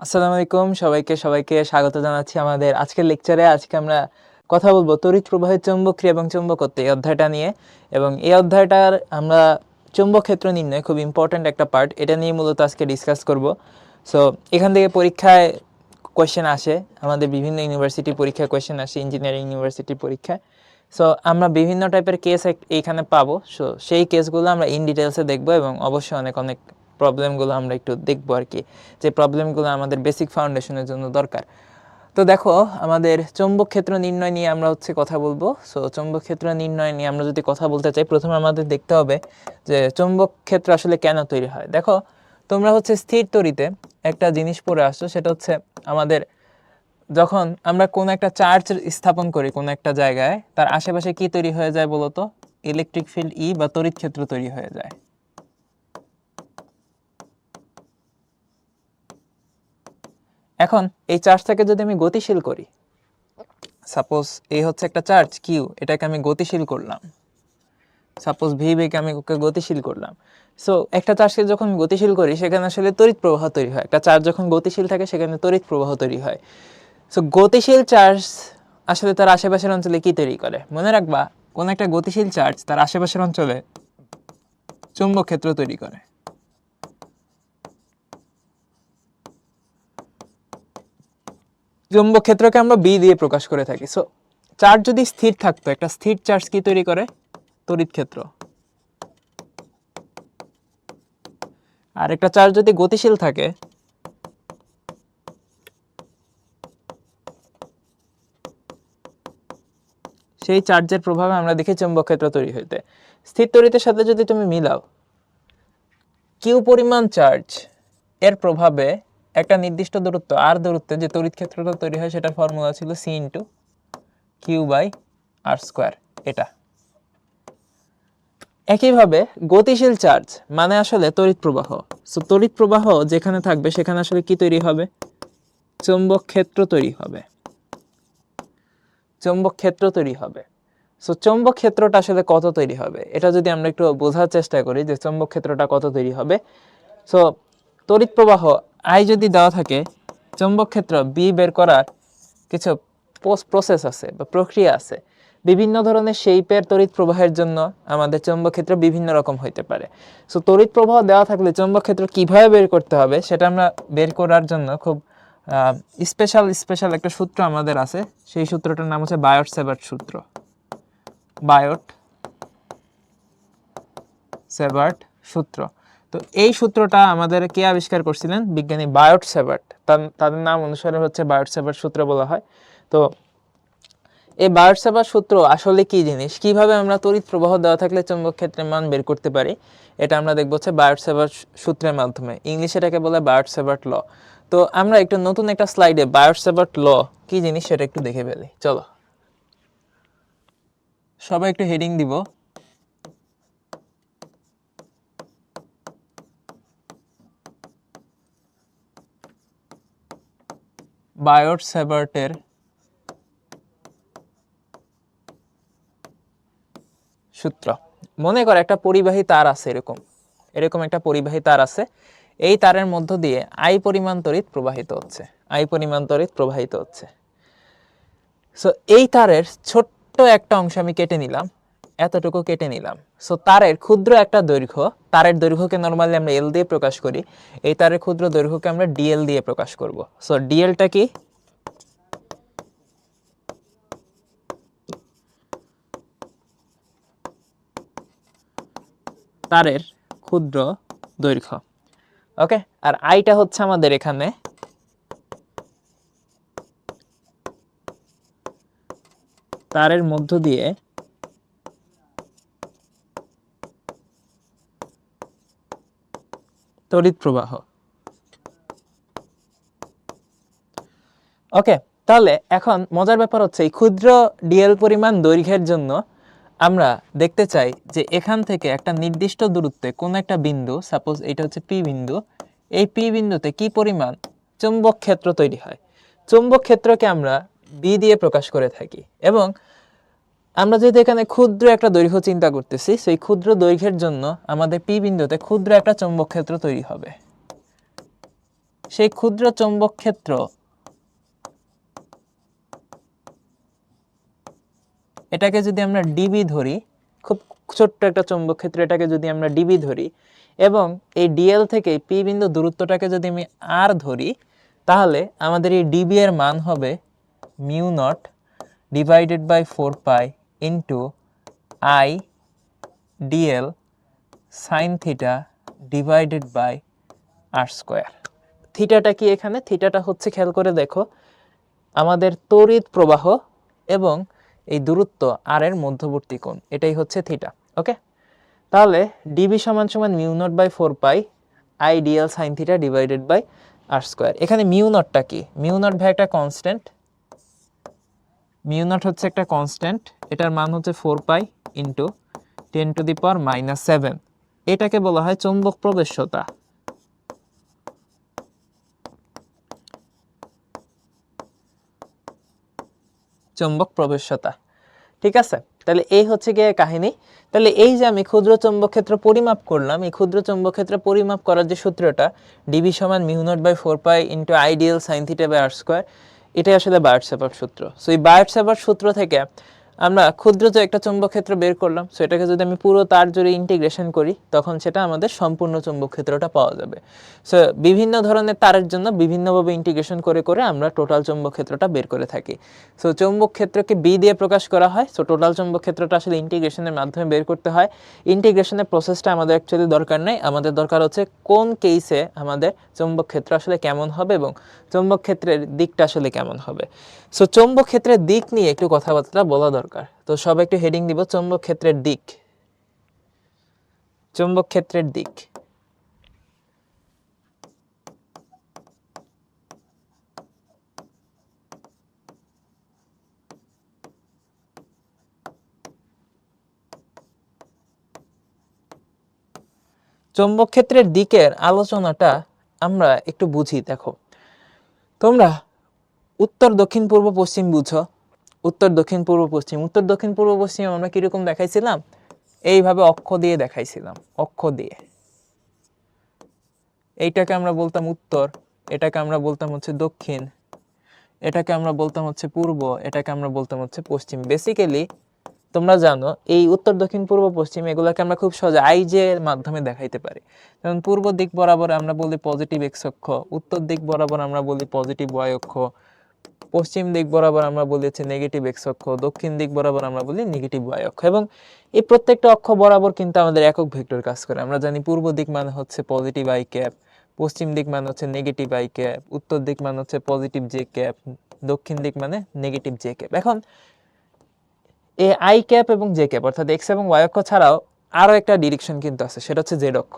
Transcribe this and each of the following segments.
আসসালামু আলাইকুম সবাইকে স্বাগত জানাচ্ছি আমাদের আজকের লেকচারে। আজকে আমরা কথা বলবো তড়িৎ প্রবাহের চৌম্বকীয় এবং চৌম্বকত্ব এই অধ্যায়টা নিয়ে। এবং এই অধ্যায়টার আমরা চৌম্বক ক্ষেত্র নির্ণয় খুব ইম্পর্ট্যান্ট একটা পার্ট, এটা নিয়ে মূলত আজকে ডিসকাস করব। সো এখান থেকে পরীক্ষায় কোয়েশ্চেন আসে, আমাদের বিভিন্ন ইউনিভার্সিটি পরীক্ষায় কোয়েশ্চেন আসে, ইঞ্জিনিয়ারিং ইউনিভার্সিটি পরীক্ষায়। সো আমরা বিভিন্ন টাইপের কেস এইখানে পাবো। সো সেই কেসগুলো আমরা ইন ডিটেলসে দেখবো এবং অবশ্যই অনেক প্রবলেমগুলো আমরা একটু দেখবো আর কি, যে প্রবলেমগুলো আমাদের বেসিক ফাউন্ডেশনের জন্য দরকার। তো দেখো, আমাদের চৌম্বক ক্ষেত্র নির্ণয় নিয়ে আমরা কথা বলবো। সো চৌম্বক ক্ষেত্র নির্ণয় নিয়ে আমরা যদি কথা বলতে চাই, প্রথমে আমাদের দেখতে হবে যে চৌম্বক ক্ষেত্র আসলে কেন তৈরি হয়। দেখো, তোমরা স্থির তড়িতে একটা জিনিস পড়ে আসছো, সেটা হচ্ছে আমাদের যখন আমরা কোন একটা চার্জ স্থাপন করি কোন একটা জায়গায়, তার আশেপাশে কি তৈরি হয়ে যায় বলতো? ইলেকট্রিক ফিল্ড ই বা তড়িৎ ক্ষেত্র তৈরি হয়ে যায়। এখন এই চার্জটাকে যদি আমি গতিশীল করি, সাপোজ এই হচ্ছে একটা চার্জ কিউ, এটাকে আমি গতিশীল করলাম, সাপোজ ভি বেকে আমি ওকে গতিশীল করলাম। সো একটা চার্জকে যখন গতিশীল করি, সেখানে আসলে তড়িৎ প্রবাহ তৈরি হয়। একটা চার্জ যখন গতিশীল থাকে, সেখানে তড়িৎ প্রবাহ তৈরি হয়। সো গতিশীল চার্জ আসলে তার আশেপাশের অঞ্চলে কি তৈরি করে? মনে রাখবা, কোন একটা গতিশীল চার্জ তার আশেপাশের অঞ্চলে চৌম্বক ক্ষেত্র তৈরি করে। চৌম্বক ক্ষেত্রকে আমরা বি দিয়ে প্রকাশ করে থাকি। সো চার্জ যদি স্থির থাকতো, একটা স্থির চার্জ কি তৈরি করে? তড়িৎ ক্ষেত্র। আর একটা চার্জ যদি গতিশীল থাকে, সেই চার্জের প্রভাবে আমরা দেখি চৌম্বক ক্ষেত্র তৈরি হইতে। স্থির তড়িতের সাথে যদি তুমি মিলাও, কিউ পরিমাণ চার্জ এর প্রভাবে একটা নির্দিষ্ট দূরত্ব আর দূরত্বে যে তড়িৎ ক্ষেত্রটা তৈরি হয়, সেটার ফর্মুলা ছিল C into Q by R square. এটা একইভাবে গতিশীল চার্জ মানে আসলে তড়িৎ প্রবাহ। সো তড়িৎ প্রবাহ যেখানে থাকবে, সেখানে আসলে কি তৈরি হবে? চৌম্বক ক্ষেত্র তৈরি হবে। চৌম্বক ক্ষেত্র তৈরি হবে। সো চৌম্বক ক্ষেত্রটা আসলে কত তৈরি হবে, এটা যদি আমরা একটু বোঝার চেষ্টা করি যে চৌম্বক ক্ষেত্রটা কত তৈরি হবে। সো তড়িৎ প্রবাহ আই যদি দেওয়া থাকে, চৌম্বক ক্ষেত্র বি বের করার কিছু প্রসেস আছে বা প্রক্রিয়া আছে। বিভিন্ন ধরনের শেপের তড়িৎ প্রবাহের জন্য আমাদের চৌম্বক ক্ষেত্র বিভিন্ন রকম হইতে পারে। সো তড়িৎ প্রবাহ দেওয়া থাকলে চৌম্বক ক্ষেত্র কিভাবে বের করতে হবে, সেটা আমরা বের করার জন্য খুব স্পেশাল একটা সূত্র আমাদের আছে। সেই সূত্রটার নাম হচ্ছে বায়ট-সেভার্ট সূত্র। বায়ট-সেভার্ট সূত্র। তো এই সূত্রটা আমাদের কে আবিষ্কার করছিলেন? বিজ্ঞানী বায়ট-সেভার্ট। তাদের নাম অনুসারে হচ্ছে বায়ট-সেভার্ট সূত্র বলা হয়। তো এই বায়ট-সেভার্ট সূত্র আসলে কি জিনিস, কিভাবে আমরা তড়িৎ প্রবাহ দেওয়া থাকলে চৌম্বক ক্ষেত্রের মান বের করতে পারি, এটা আমরা দেখব হচ্ছে বায়ট-সেভার্ট সূত্রের মাধ্যমে। ইংলিশে এটাকে বলে বায়ট-সেভার্ট ল। তো আমরা একটু নতুন একটা স্লাইডে বায়ট-সেভার্ট ল কি জিনিস সেটা একটু দেখে ফেলি। চলো সবাই একটু হেডিং দিব। বায়ট-সেভার্টের সূত্র। মনে কর একটা পরিবাহী তার আছে, এরকম একটা পরিবাহী তার আছে। এই তারের মধ্য দিয়ে আই পরিমাণ তড়িৎ প্রবাহিত হচ্ছে। সো এই তারের ছোট্ট একটা অংশ আমি কেটে নিলাম, এতটুকু কেটে নিলাম। সো তারের ক্ষুদ্র একটা দৈর্ঘ্য, তারের দৈর্ঘ্যকে নরমালি আমরা এল দিয়ে প্রকাশ করি, এই তারের ক্ষুদ্র দৈর্ঘ্যকে আমরা ডিএল দিয়ে প্রকাশ করব। সো ডিএলটা কি? তারের ক্ষুদ্র দৈর্ঘ্য। ওকে, আর আইটা হচ্ছে আমাদের এখানে তারের মধ্য দিয়ে তড়িৎ প্রবাহ। ওকে, তাহলে এখন মজার ব্যাপার হচ্ছে, এই ক্ষুদ্র ডিএল পরিমাণ দৈর্ঘ্যের জন্য আমরা দেখতে চাই যে এখান থেকে একটা নির্দিষ্ট দূরত্বে কোন একটা বিন্দু, সাপোজ এটা হচ্ছে পি বিন্দু, এই পি বিন্দুতে কি পরিমাণ চৌম্বক ক্ষেত্র তৈরি হয়। চৌম্বক ক্ষেত্রকে আমরা বি দিয়ে প্রকাশ করে থাকি। এবং আমরা যেহেতু এখানে ক্ষুদ্র একটা দৈর্ঘ্য চিন্তা করতেছি, সেই ক্ষুদ্র দৈর্ঘ্যের জন্য আমাদের পি বিন্দুতে ক্ষুদ্র একটা চৌম্বক ক্ষেত্র তৈরি হবে। সেই ক্ষুদ্র চৌম্বক ক্ষেত্র এটাকে যদি আমরা ডিবি ধরি, খুব ছোট্ট একটা চৌম্বক ক্ষেত্র, এটাকে যদি আমরা ডিবি ধরি এবং এই ডিএল থেকে পি বিন্দু দূরত্বটাকে যদি আমি আর ধরি, তাহলে আমাদের এই ডিবি এর মান হবে mu naught divided by 4 pi into I dl sine theta divided by R square. থিটাটা কি এখানে? থিটাটা হচ্ছে, খেয়াল করে দেখো, আমাদের তড়িৎ প্রবাহ এবং এই দূরত্ব আর এর মধ্যবর্তী কোণ, এটাই হচ্ছে থিটা। ওকে, তাহলে ডিবি সমান সমান mu naught by 4 pi I dl sine theta divided by R square. এখানে মিউ নটটা কি? মিউ নট ভাই একটা কনস্ট্যান্ট, মিউ নট হচ্ছে একটা কনস্ট্যান্ট, এটার মান হচ্ছে 4 পাই ইন্টু 10⁻⁷। এটাকে বলা হয় চৌম্বক প্রবেশ্যতা। চৌম্বক প্রবেশ্যতা, ঠিক আছে? তাহলে এই হচ্ছে গিয়ে কাহিনী। তাহলে এই যে আমি ক্ষুদ্র চৌম্বক ক্ষেত্র পরিমাপ করলাম, এই ক্ষুদ্র চৌম্বক ক্ষেত্র পরিমাপ করার যে সূত্রটা ডিবি সমান mu naught by 4 pi into ideal sine theta by R square, এটাই আসলে বার্টসেভার সূত্র। সো এই বার্টসেভার সূত্র থেকে আমরা ক্ষুদ্র যে একটা চৌম্বক ক্ষেত্র বের করলাম, সো এটাকে যদি আমি পুরো তার জুড়ে ইন্টিগ্রেশন করি, তখন সেটা আমাদের সম্পূর্ণ চৌম্বক ক্ষেত্রটা পাওয়া যাবে। সো বিভিন্ন ধরনের তারের জন্য বিভিন্নভাবে ইন্টিগ্রেশন করে করে আমরা টোটাল চৌম্বক ক্ষেত্রটা বের করে থাকি। সো চৌম্বক ক্ষেত্রকে বি দিয়ে প্রকাশ করা হয়। সো টোটাল চৌম্বক ক্ষেত্রটা আসলে ইন্টিগ্রেশনের মাধ্যমে বের করতে হয়। ইন্টিগ্রেশনের প্রসেসটা আমাদের অ্যাকচুয়ালি দরকার নেই, আমাদের দরকার হচ্ছে কোন কেসে আমাদের চৌম্বক ক্ষেত্র আসলে কেমন হবে এবং চৌম্বক ক্ষেত্রের দিকটা আসলে কেমন হবে। সো চৌম্বক ক্ষেত্রের দিক নিয়ে একটু কথাবার্তা বলা দরকার। তো সবাই একটু হেডিং দিব, চৌম্বক ক্ষেত্রের দিক। চৌম্বক ক্ষেত্রের দিক, চৌম্বক ক্ষেত্রের দিকের আলোচনাটা আমরা একটু বুঝি। দেখো, তোমরা উত্তর দক্ষিণ পূর্ব পশ্চিম বুঝো, উত্তর দক্ষিণ পূর্ব পশ্চিম। উত্তর দক্ষিণ পূর্ব পশ্চিম আমরা কিরকম দেখাইছিলাম? এইভাবে অক্ষ দিয়ে দেখাইছিলাম, অক্ষ দিয়ে। এইটাকে আমরা বলতাম উত্তর, এটাকে আমরা বলতাম হচ্ছে দক্ষিণ, এটাকে আমরা বলতাম হচ্ছে পূর্ব, এটাকে আমরা বলতাম হচ্ছে পশ্চিম। বেসিক্যালি তোমরা জানো এই উত্তর দক্ষিণ পূর্ব পশ্চিম এগুলোকে আমরা খুব সহজে আইজে এর মাধ্যমে দেখাইতে পারি। যেমন পূর্ব দিক বরাবর আমরা বলি পজিটিভ এক্স অক্ষ, উত্তর দিক বরাবর আমরা বলি পজিটিভ ওয়াই অক্ষ, পশ্চিম দিক বরাবর আমরা বলি হচ্ছে নেগেটিভ এক্স অক্ষ, দক্ষিণ দিক বরাবর আমরা বলি নেগেটিভ ওয়াই অক্ষ। এবং এই প্রত্যেকটা অক্ষ বরাবর কিন্তু আমাদের একক ভেক্টর কাজ করে। আমরা জানি পূর্ব দিক মানে হচ্ছে পজিটিভ আই ক্যাপ, পশ্চিম দিক মানে হচ্ছে নেগেটিভ আই ক্যাপ, উত্তর দিক মানে হচ্ছে পজিটিভ জে ক্যাপ, দক্ষিণ দিক মানে নেগেটিভ জে ক্যাপ। এখন এই আই ক্যাপ এবং জে ক্যাপ অর্থাৎ এক্স এবং ওয়াই অক্ষ ছাড়াও আরো একটা ডিরেকশন কিন্তু আছে, সেটা হচ্ছে জেড অক্ষ।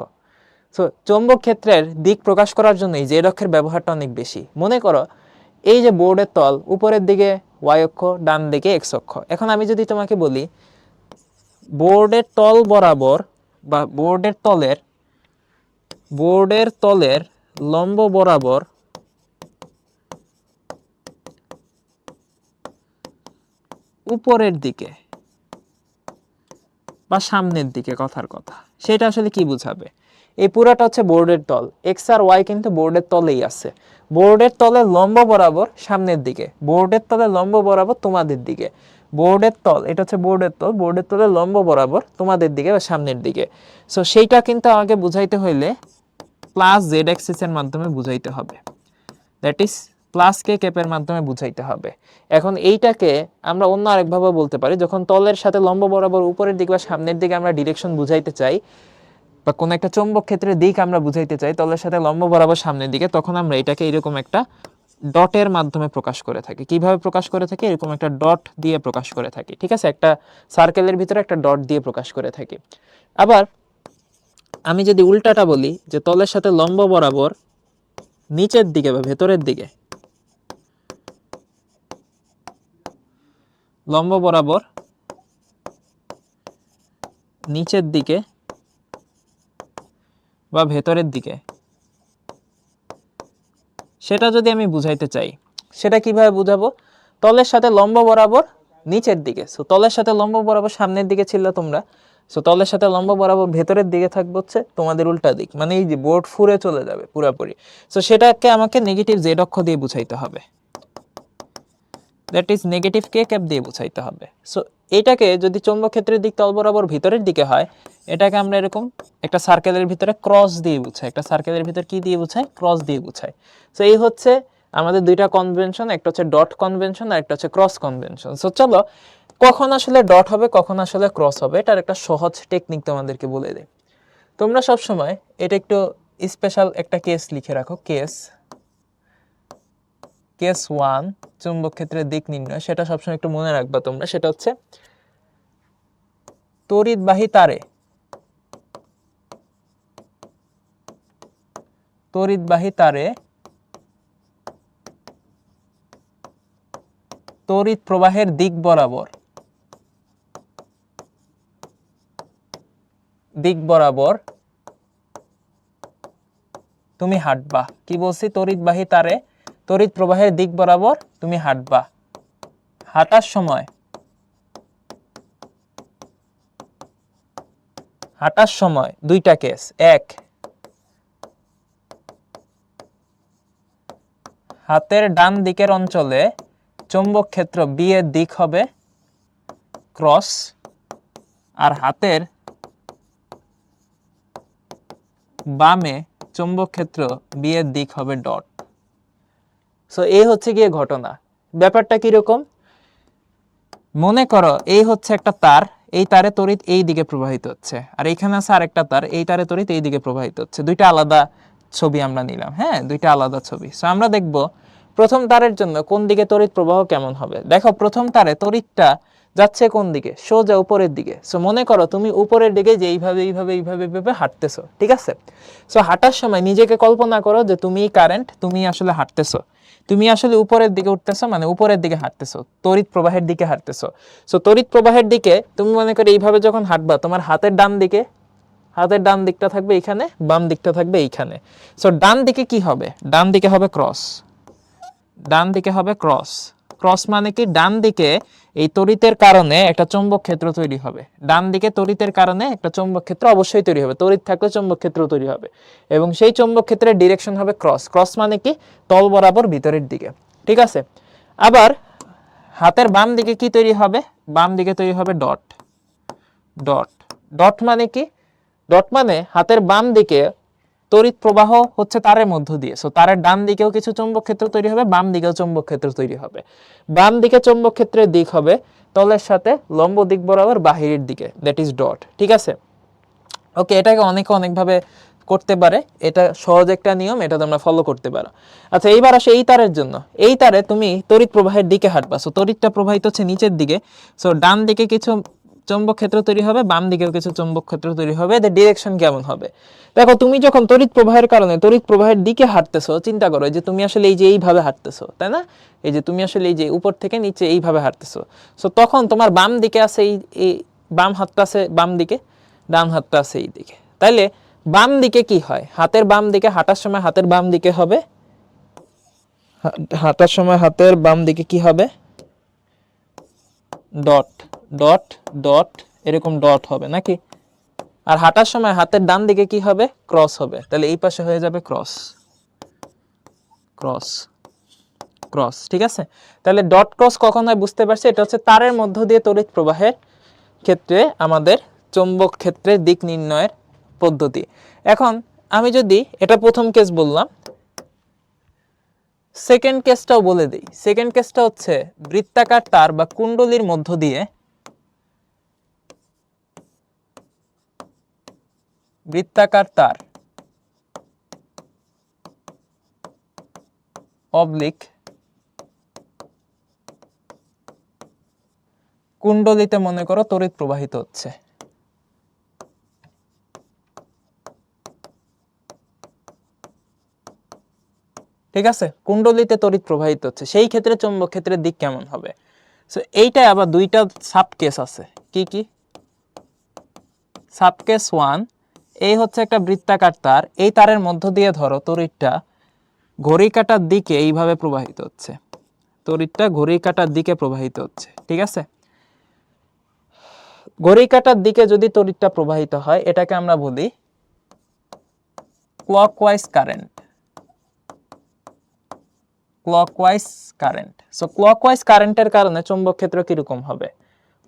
সো চৌম্বক ক্ষেত্রের দিক প্রকাশ করার জন্য এই জেড অক্ষের ব্যবহারটা অনেক বেশি। মনে করো এই যে বোর্ডের তল, উপরের দিকে ওয়াই অক্ষ, ডান দিকে এক্স অক্ষ। এখন আমি যদি তোমাকে বলি বোর্ডের তল বরাবর বা বোর্ডের তলের লম্ব বরাবর উপরের দিকে বা সামনের দিকে, কথার কথা, সেটা আসলে কি বুঝাবে? এই পুরাটা হচ্ছে বোর্ডের তল, এক্স আর ওয়াই কিন্তু বোর্ডের তলেই আছে। বোর্ডের তলের লম্ব বরাবর সামনের দিকে, বোর্ডের তলের লম্ব বরাবর তোমাদের দিকে। বোর্ডের তল, এটা হচ্ছে বোর্ডের তল, বোর্ডের তলের লম্ব বরাবর তোমাদের দিকে বা সামনের দিকে। সো সেইটা কিন্তু আমাকে বুঝাইতে হইলে প্লাস জেড অ্যাক্সিস এর মাধ্যমে বুঝাইতে হবে, দ্যাট ইজ প্লাস কে ক্যাপের মাধ্যমে বুঝাইতে হবে। এখন এইটাকে আমরা অন্য আরেকভাবে বলতে পারি, যখন তলের সাথে লম্ব বরাবর উপরের দিকে বা সামনের দিকে আমরা ডিরেকশন বুঝাইতে চাই, বা কোন একটা চৌম্বক ক্ষেত্রের দিক আমরা বুঝাইতে চাই তলের সাথে লম্ব বরাবর সামনের দিকে, তখন আমরা এটাকে এরকম একটা ডটের মাধ্যমে প্রকাশ করে থাকি। কিভাবে প্রকাশ করে থাকি? এরকম একটা ডট দিয়ে প্রকাশ করে থাকি, ঠিক আছে? একটা সার্কেলের ভিতরে একটা ডট দিয়ে প্রকাশ করে থাকি। আবার আমি যদি উল্টাটা বলি, যে তলের সাথে লম্ব বরাবর নিচের দিকে বা ভেতরের দিকে, লম্ব বরাবর নিচের দিকে বা ভেতরের দিকে, সেটা যদি আমি বুঝাইতে চাই, সেটা কিভাবে বুঝাবো? তলের সাথে লম্ব বরাবর নিচের দিকে। সো তলের সাথে লম্ব বরাবর সামনের দিকে ছিল তোমরা, সো তলের সাথে লম্ব বরাবর ভেতরের দিকে থাকবে হচ্ছে তোমাদের উল্টা দিক, মানে এই যে বোর্ড ফুরে চলে যাবে পুরোপুরি। সো সেটাকে আমাকে নেগেটিভ জেড অক্ষ দিয়ে বুঝাইতে হবে, that is negative K cap দিয়ে বুঝাইতে হবে। সো এটাকে যদি চৌম্বক ক্ষেত্রের দিক তল বরাবর ভিতরের দিকে হয়, এটাকে আমরা এরকম একটা সার্কেলের ভিতরে ক্রস দিয়ে বুঝাই, একটা সার্কেলের ভিতরে কি দিয়ে বুঝাই, ক্রস দিয়ে বুঝাই। সো এই হচ্ছে আমাদের দুইটা কনভেনশন, একটা হচ্ছে ডট কনভেনশন আর একটা হচ্ছে ক্রস কনভেনশন। সো চলো কখন আসলে ডট হবে কখন আসলে ক্রস হবে এটার একটা সহজ টেকনিক তোমাদেরকে বলে দেই। তোমরা সব সময় এটা একটু স্পেশাল একটা কেস লিখে রাখো, কেস 1 চুম্বক ক্ষেত্রের দিক নির্ণয়, সেটা সবসময় একটু মনে রাখবা তোমরা। সেটা হচ্ছে তড়িৎবাহী তারে তড়িৎ প্রবাহের দিক বরাবর তুমি হাঁটবা। কি বলছি? তড়িৎবাহী তারে তড়িৎ প্রবাহের দিক বরাবর তুমি হাঁটবা। হাঁটার সময় দুইটা কেস। এক, হাতের ডান দিকের অঞ্চলে চৌম্বক ক্ষেত্র বি এর দিক হবে ক্রস, আর হাতের বামে চৌম্বক ক্ষেত্র বি এর দিক হবে ডট। সো এই হচ্ছে গিয়ে ঘটনা। ব্যাপারটা কিরকম মনে করো, এই হচ্ছে একটা তার, এই তারে তড়িৎ এই দিকে প্রবাহিত হচ্ছে, আর এখানে আছে আরেকটা তার, এই তারে তড়িৎ এই দিকে প্রবাহিত হচ্ছে। দুইটা আলাদা ছবি আমরা নিলাম, হ্যাঁ, দুইটা আলাদা ছবি। সো আমরা দেখব প্রথম তারের জন্য কোন দিকে তড়িৎ প্রবাহ কেমন হবে। দেখো প্রথম তারে তড়িৎটা যাচ্ছে কোন দিকে, সোজা উপরের দিকে। সো মনে করো তুমি উপরের দিকে যে এইভাবে হাঁটতেছো, ঠিক আছে? সো হাঁটার সময় নিজেকে কল্পনা করো যে তুমি কারেন্ট, তুমি আসলে হাঁটতেছো, তুমি আসলে উপরের দিকে উঠতেছো, মানে উপরের দিকে হাঁটতেছো, তড়িৎ প্রবাহের দিকে হাঁটতেছো। সো তড়িৎ প্রবাহের দিকে তুমি মনে করো এইভাবে যখন হাঁটবা, তোমার হাতের ডান দিকটা থাকবে এইখানে, বাম দিকটা থাকবে এইখানে। সো ডান দিকে কি হবে? ডান দিকে হবে ক্রস মানে কি? ডান দিকে এই তড়িতের কারণে একটা চৌম্বক ক্ষেত্র তৈরি হবে। ডান দিকে তড়িতের কারণে একটা চৌম্বক ক্ষেত্র অবশ্যই তৈরি হবে, তড়িৎ থাকলে চৌম্বক ক্ষেত্র তৈরি হবে, এবং সেই চৌম্বক ক্ষেত্রের ডিরেকশন হবে ক্রস মানে কি? তল বরাবর ভিতরের দিকে, ঠিক আছে? আবার হাতের বাম দিকে কি তৈরি হবে? বাম দিকে তৈরি হবে ডট মানে কি? ডট মানে হাতের বাম দিকে তড়িৎ প্রবাহ হচ্ছে তারের মধ্য দিয়ে। সো তারের ডান দিকেও কিছু চৌম্বক ক্ষেত্র তৈরি হবে, বাম দিকেও চৌম্বক ক্ষেত্র তৈরি হবে। বাম দিকে চৌম্বক ক্ষেত্রের দিক হবে তলের সাথে লম্ব দিক বরাবর বাহিরের দিকে, দ্যাট ইজ ডট, ঠিক আছে? ওকে, এটাকে অনেকভাবে করতে পারে, এটা সহজ একটা নিয়ম, এটা তোমরা ফলো করতে পারো। আচ্ছা, এইবার আসে এই তারের জন্য। এই তারে তুমি তড়িৎ প্রবাহের দিকে হাঁটবা। সো তড়িৎটা প্রবাহিত হচ্ছে নিচের দিকে। সো ডান দিকে কিছু চৌম্বক ক্ষেত্র তৈরি হবে, বাম দিকেও কিছু চৌম্বক ক্ষেত্র তৈরি হবে। এদের ডিরেকশন কেমন হবে? দেখো তুমি যখন তড়িৎ প্রবাহের কারণে তড়িৎ প্রবাহের দিকে হাঁটতেছো, চিন্তা করো যে তুমি আসলে এই যে এইভাবে হাঁটতেছো, তাই না? এই যে তুমি আসলে এই যে উপর থেকে নিচে এইভাবে হাঁটতেছো। সো তখন তোমার বাম দিকে আছে এই বাম হাতটা আছে বাম দিকে, ডান হাতটা আছে এই দিকে। তাইলে বাম দিকে কি হয়? হাতের বাম দিকে হাঁটার সময় হাতের বাম দিকে হবে, কি হবে? ডট এরকম ডট হবে নাকি? আর হাঁটার সময় হাতের ডান দিকে কি হবে? ক্রস হবে। তাহলে এই পাশে হয়ে যাবে ক্রস, ঠিক আছে? তাহলে ডট ক্রস কখন হয় বুঝতে পারছি? এটা হচ্ছে তারের মধ্য দিয়ে তড়িৎ প্রবাহের ক্ষেত্রে আমাদের চৌম্বক ক্ষেত্রের দিক নির্ণয়ের পদ্ধতি। এখন আমি যদি এটা প্রথম কেস বললাম, সেকেন্ড কেসটাও বলে দিই। সেকেন্ড কেসটা হচ্ছে বৃত্তাকার তার বা কুণ্ডলীর মধ্য দিয়ে অবলিক কুণ্ডলীতে মনে করো তড়িৎ প্রবাহিত হচ্ছে। ঠিক আছে, কুণ্ডলীতে তড়িৎ প্রবাহিত হচ্ছে, সেই ক্ষেত্রে চৌম্বক ক্ষেত্রের দিক কেমন হবে? সো এইটাই আবার দুইটা সাব কেস আছে। কি? সাব কেস 1, এই হচ্ছে একটা বৃত্তাকার তার, এই তারের মধ্য দিয়ে ধরো তড়িৎটা ঘড়ি কাঁটার দিকে এইভাবে প্রবাহিত হচ্ছে। তড়িৎটা ঘড়ির কাঁটার দিকে প্রবাহিত হচ্ছে, ঠিক আছে। ঘড়ির কাঁটার দিকে যদি তড়িৎটা প্রবাহিত হয় এটাকে আমরা বলি clockwise current. Clockwise current. So clockwise কারেন্টের কারণে চৌম্বক ক্ষেত্র কিরকম হবে?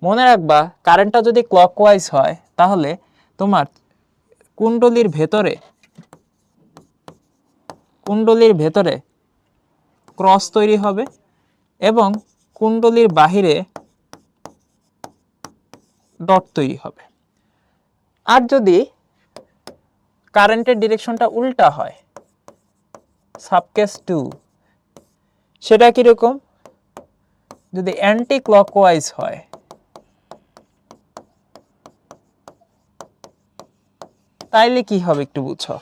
মনে রাখবা, কারেন্টটা যদি ক্লকওয়াইজ হয় তাহলে তোমার কুণ্ডলীর ভেতরে ক্রস তৈরি হবে এবং কুণ্ডলীর বাহিরে ডট তৈরি হবে। আর যদি কারেন্টের ডিরেকশনটা উল্টা হয়, সাবকেস 2, সেটা কিরকম? যদি অ্যান্টি ক্লকওয়াইজ হয়, তাইলে কি হবে একটু বুঝো।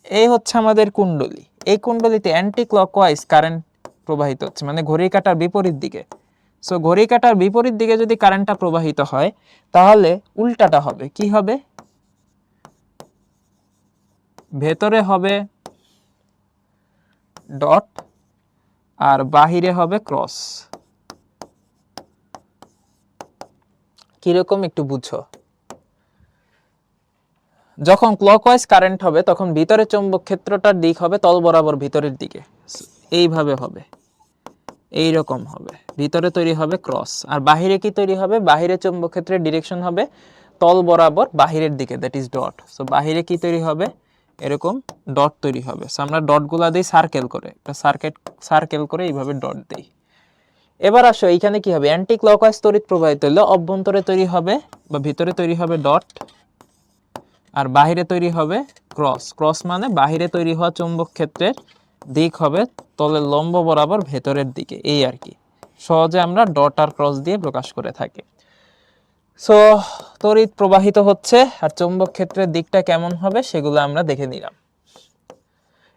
এই হচ্ছে আমাদের কুণ্ডলী, এই কুণ্ডলীতে অ্যান্টি ক্লকওয়াইজ কারেন্ট প্রবাহিত হচ্ছে, মানে ঘড়ির কাঁটার বিপরীত দিকে। সো ঘড়ির কাঁটার বিপরীত দিকে যদি কারেন্টটা প্রবাহিত হয় তাহলে উল্টাটা হবে, কি হবে? ভেতরে হবে ডট আর বাহিরে হবে ক্রস। কিরকম একটু বুঝো। যখন ক্লকওয়াইজ কারেন্ট হবে তখন ভিতরে চৌম্বক ক্ষেত্রটার দিক হবে তল বরাবর ভিতরের দিকে, এইভাবে হবে, এই রকম হবে। ভিতরে তৈরি হবে ক্রস আর বাহিরে কি তৈরি হবে? বাহিরে চৌম্বক ক্ষেত্রের ডিরেকশন হবে তল বরাবর বাহিরের দিকে, দ্যাট ইজ ডট। সো বাহিরে কি তৈরি হবে? এরকম ডট তৈরি হবে। সো আমরা ডটগুলা দিই সার্কেল করে, একটা সার্কেল করে এইভাবে ডট দেই। এবার আসো এইখানে কি হবে? অ্যান্টি ক্লকওয়াইজ তড়িৎ প্রবাহিত হলে অভ্যন্তরে তৈরি হবে বা ভিতরে তৈরি হবে ডট আর বাহিরে তৈরি হবে ক্রস। ক্রস মানে বাহিরে তৈরি হওয়া চৌম্বক ক্ষেত্রের দিক হবে তলের লম্ব বরাবর ভেতরের দিকে, এই আর কি। সহজে আমরা ডট আর ক্রস দিয়ে প্রকাশ করে থাকি। সো তড়িৎ প্রবাহিত হচ্ছে আর চৌম্বক ক্ষেত্রের দিকটা কেমন হবে সেগুলো আমরা দেখে নিলাম।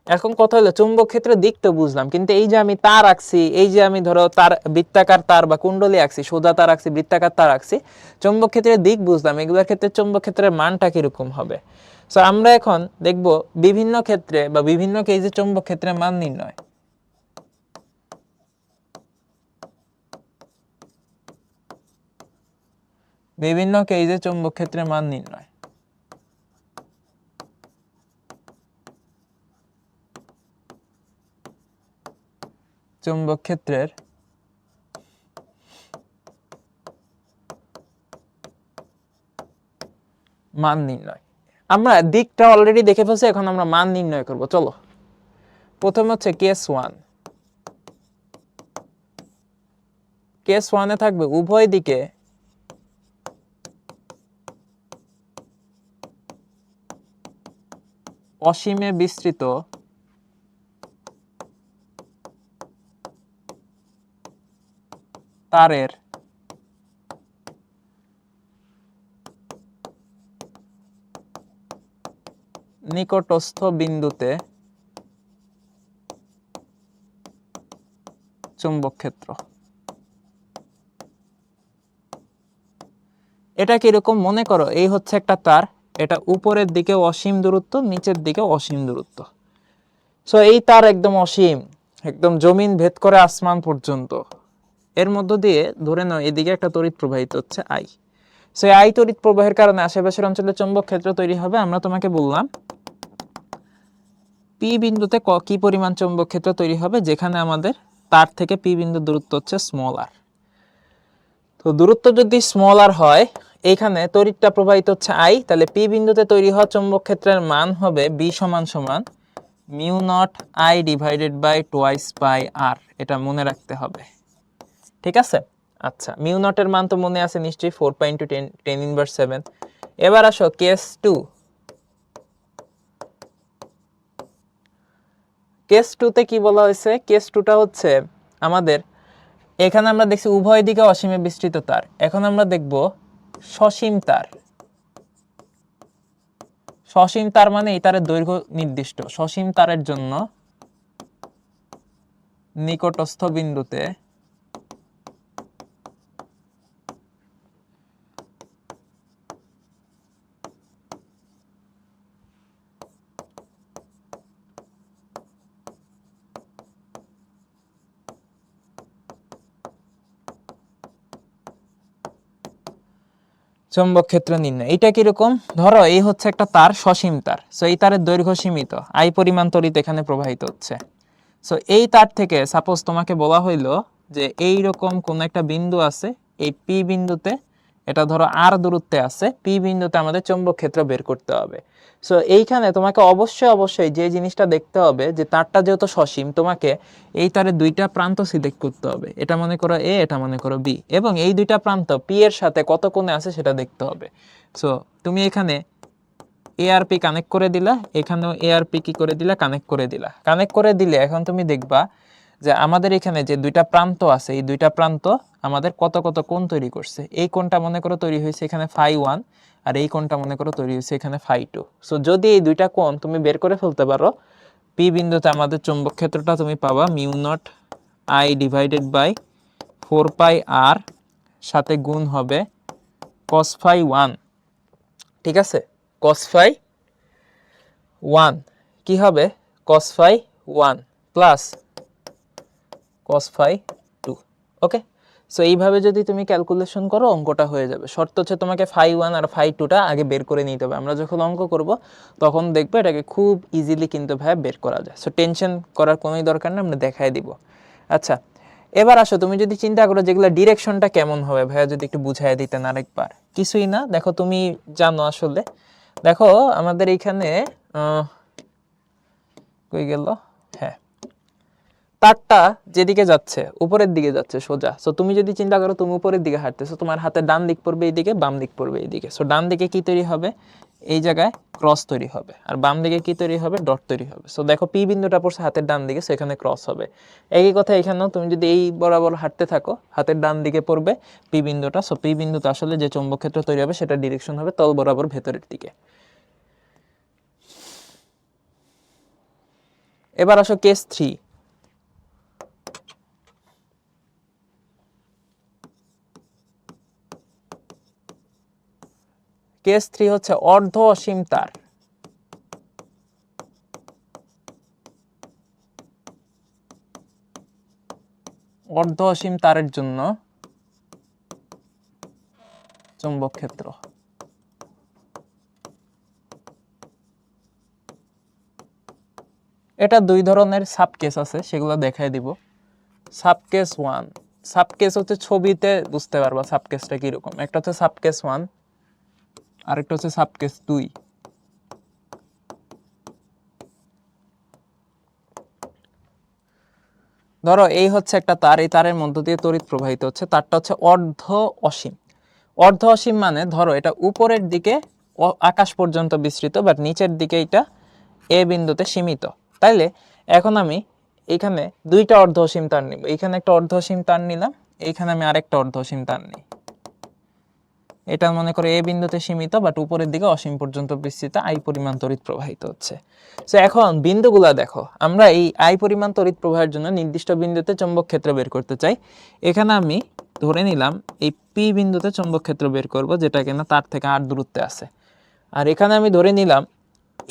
এখন কথা হলো চৌম্বক ক্ষেত্রের দিক তো বুঝলাম, কিন্তু এই যে আমি তার আঁকছি, এই যে আমি ধরো তার বৃত্তাকার তার বা কুণ্ডলী আঁকছি, সোজা তার আঁকছি, বৃত্তাকার তার আঁকছি, চৌম্বক ক্ষেত্রের দিক বুঝলাম, এগুলোর ক্ষেত্রে চৌম্বক ক্ষেত্রের মানটা কিরকম হবে। সো আমরা এখন দেখব বিভিন্ন ক্ষেত্রে বা বিভিন্ন কেজে চৌম্বক ক্ষেত্রের মান নির্ণয়। বিভিন্ন কেজে চৌম্বক ক্ষেত্রের মান নির্ণয়। চৌম্বক ক্ষেত্রের মান নির্ণয়। আমরা দিকটা অলরেডি দেখে ফেলছি, এখন আমরা মান নির্ণয় করব। চলো, প্রথমে হচ্ছে কেস 1। কেস 1-এ থাকবে উভয় দিকে অসীমে বিস্তৃত তারের নিকটস্থ বিন্দুতে চৌম্বক ক্ষেত্র। এটা কিরকম মনে করো, এই হচ্ছে একটা তার, এটা উপরের দিকে অসীম দূরত্ব, নিচের দিকে অসীম দূরত্ব। সো এই তার একদম অসীম, একদম জমিন ভেদ করে আসমান পর্যন্ত। এর মধ্য দিয়ে ধরে নাও এদিকে একটা তড়িৎ প্রবাহিত হচ্ছে আই। সো আই তড়িৎ প্রবাহের কারণে আশেপাশের অঞ্চলে চৌম্বক ক্ষেত্র তৈরি হবে। আমরা তোমাকে বললাম পি বিন্দুতে কি পরিমাণ চৌম্বক ক্ষেত্র তৈরি হবে, যেখানে আমাদের তার থেকে পি বিন্দুর দূরত্ব হচ্ছে স্মল আর। তো দূরত্ব যদি স্মল আর হয়, এইখানে তড়িৎটা প্রবাহিত হচ্ছে আই, তাহলে পি বিন্দুতে তৈরি হওয়া চৌম্বক ক্ষেত্রের মান হবে বি সমান সমান mu naught I divided by twice pi r. এটা মনে রাখতে হবে, ঠিক আছে? আচ্ছা, মিউ নটের মান তো মনে আছে নিশ্চয়ই, 4/10⁻⁷। এবার আসো কেস 2। কেস 2-তে কি বলা হয়েছে? কেস 2টা হচ্ছে আমাদের, এখানে আমরা দেখছি উভয় দিকে অসীমে বিস্তৃত তার। এখন আমরা দেখব সসীম তার। সসীম তার মানে এই তারের দৈর্ঘ্য নির্দিষ্ট। সসীম তারের জন্য নিকটস্থ বিন্দুতে চৌম্বক ক্ষেত্র নির্ণয়। এটা কিরকম, ধরো এই হচ্ছে একটা তার, সসীম তার। সো এই তারের দৈর্ঘ্য সীমিত, আই পরিমাণ তড়িৎ এখানে প্রবাহিত হচ্ছে। সো এই তার থেকে সাপোজ তোমাকে বলা হইলো যে এই রকম কোন একটা বিন্দু আছে, এই পি বিন্দুতে, এটা ধরো আর দূরত্বে আছে, পি বিন্দুতে আমাদের চৌম্বক ক্ষেত্র বের করতে হবে। সো এইখানে তোমাকে অবশ্যই যে জিনিসটা দেখতে হবে যে তারটা যেহেতু সসীম, তোমাকে এই তারের দুইটা প্রান্ত সিলেক্ট করতে হবে। এটা মনে করো এ, এটা মনে করো বি, এবং এই দুইটা প্রান্ত পি এর সাথে কত কোণে আছে সেটা দেখতে হবে। সো তুমি এখানে এ আর পি কানেক্ট করে দিলা, এখানেও এ আর পি কি করে দিলা, কানেক্ট করে দিলা। কানেক্ট করে দিলে এখন তুমি দেখবা যে আমাদের এখানে যে দুইটা প্রান্ত আছে, এই দুইটা প্রান্ত আমাদের কত কত কোণ তৈরি করছে। এই কোণটা মনে করো তৈরি হয়েছে এখানে φ1, আর এই কোণটা মনে করো তৈরি হয়েছে এখানে φ2। সো যদি এই দুইটা কোণ তুমি বের করে ফেলতে পারো, পি বিন্দুতে আমাদের চৌম্বক ক্ষেত্রটা তুমি পাবা mu naught I divided by 4πr, সাথে গুণ হবে cos φ1। ঠিক আছে, cos φ1 কি হবে, cos φ1 প্লাস cos φ2। ওকে, সো এইভাবে যদি তুমি ক্যালকুলেশন করো অঙ্কটা হয়ে যাবে। শর্ত হচ্ছে তোমাকে φ1 আর φ2টা আগে বের করে নিতে হবে। আমরা যখন অঙ্ক করব তখন দেখবে এটাকে খুব ইজিলি কিন্তু ভাই বের করা যায়। সো টেনশন করার কোনোই দরকার নেই, আমরা দেখাই দিব। আচ্ছা, এবার আসো তুমি যদি চিন্তা করো যেগুলো ডিরেকশনটা কেমন হবে ভাইয়া, যদি একটু বুঝাই দিতেন আরেকবার। কিছুই না, দেখো তুমি জানো আসলে, দেখো আমাদের এইখানে কই গেল, হ্যাঁ, তারটা যেদিকে যাচ্ছে উপরের দিকে যাচ্ছে সোজা। সো তুমি যদি চিন্তা করো তুমি উপরের দিকে হাঁটতেছো, তোমার হাতে ডান দিক পড়বে এইদিকে, বাম দিক পড়বে এইদিকে। সো ডান দিকে কি তৈরি হবে, এই জায়গায় ক্রস তৈরি হবে, আর বাম দিকে কি তৈরি হবে, ডট তৈরি হবে। সো দেখো পি বিন্দুটা পড়ছে হাতের ডান দিকে, সো এখানে ক্রস হবে। একই কথা এখানেও তুমি যদি এই বরাবর হাঁটতে থাকো, হাতের ডান দিকে পড়বে পি বিন্দুটা। সো পি বিন্দুতে আসলে যে চৌম্বক ক্ষেত্র তৈরি হবে সেটা ডিরেকশন হবে তল বরাবর ভেতরের দিকে। এবার আসো কেস 3। কেস 3 হচ্ছে অর্ধ অসীম তার। অর্ধ অসীম তারের জন্য চৌম্বক ক্ষেত্র। এটা দুই ধরনের সাবকেস আছে, সেগুলো দেখাই দিব। সাবকেস 1, সাবকেস হচ্ছে ছবিতে বুঝতে পারবা সাবকেসটা কিরকম। একটা হচ্ছে সাবকেস 1, আরেকটা হচ্ছে সাবকেস 2। ধরো এই হচ্ছে একটা তার, এই তারের মধ্য দিয়ে তড়িৎ প্রবাহিত হচ্ছে, তারটা হচ্ছে অর্ধ অসীম। অর্ধ অসীম মানে ধরো এটা উপরের দিকে আকাশ পর্যন্ত বিস্তৃত, বাট নিচের দিকে এটা এ বিন্দুতে সীমিত। তাইলে এখন আমি এখানে দুইটা অর্ধ অসীম তার নিব, এখানে একটা অর্ধ অসীম তার নিলাম, এইখানে আমি আরেকটা অর্ধ অসীম তার নিই। এটা মনে করো এ বিন্দুতে সীমিত, বাট উপরের দিকে অসীম পর্যন্ত বিস্তৃত, আই পরিমাণ তড়িৎ প্রবাহিত হচ্ছে। সো এখন বিন্দুগুলা দেখো, আমরা এই আই পরিমাণ তড়িৎ প্রবাহের জন্য নির্দিষ্ট বিন্দুতে চৌম্বক ক্ষেত্র বের করতে চাই। এখানে আমি ধরে নিলাম এই পি বিন্দুতে চৌম্বক ক্ষেত্র বের করব, যেটা কিনা তার থেকে আর দূরত্বে আছে। আর এখানে আমি ধরে নিলাম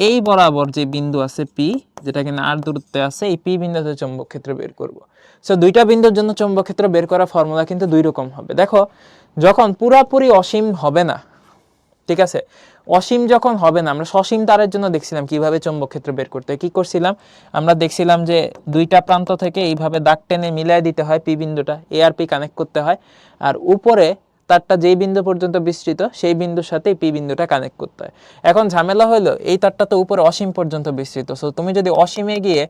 এই বরাবর যে বিন্দু আছে পি, যেটা কিনা আর দূরত্বে আছে, এই পি বিন্দুতে চৌম্বক ক্ষেত্র বের করব। সো দুইটা বিন্দুর জন্য চৌম্বক ক্ষেত্র বের করার ফর্মুলা কিন্তু দুই রকম হবে। দেখো যখন পুরাপুরি অসীম হবে না, ঠিক আছে, অসীম যখন হবে না, আমরা সসীম তারের জন্য দেখছিলাম কিভাবে চৌম্বক ক্ষেত্র বের করতে হয়। কি করছিলাম আমরা, দেখছিলাম যে দুইটা প্রান্ত থেকে এইভাবে দাগ টেনে মিলাই দিতে হয়, পি বিন্দুটা এ আর পি কানেক্ট করতে হয়, আর উপরে তারটা যেই বিন্দু পর্যন্ত বিস্তৃত সেই বিন্দুর সাথে পি বিন্দুটা কানেক্ট করতে হয়। এখন ঝামেলা হলো এই তারটা তো উপরে অসীম পর্যন্ত বিস্তৃত। সো তুমি যদি অসীমে গিয়ে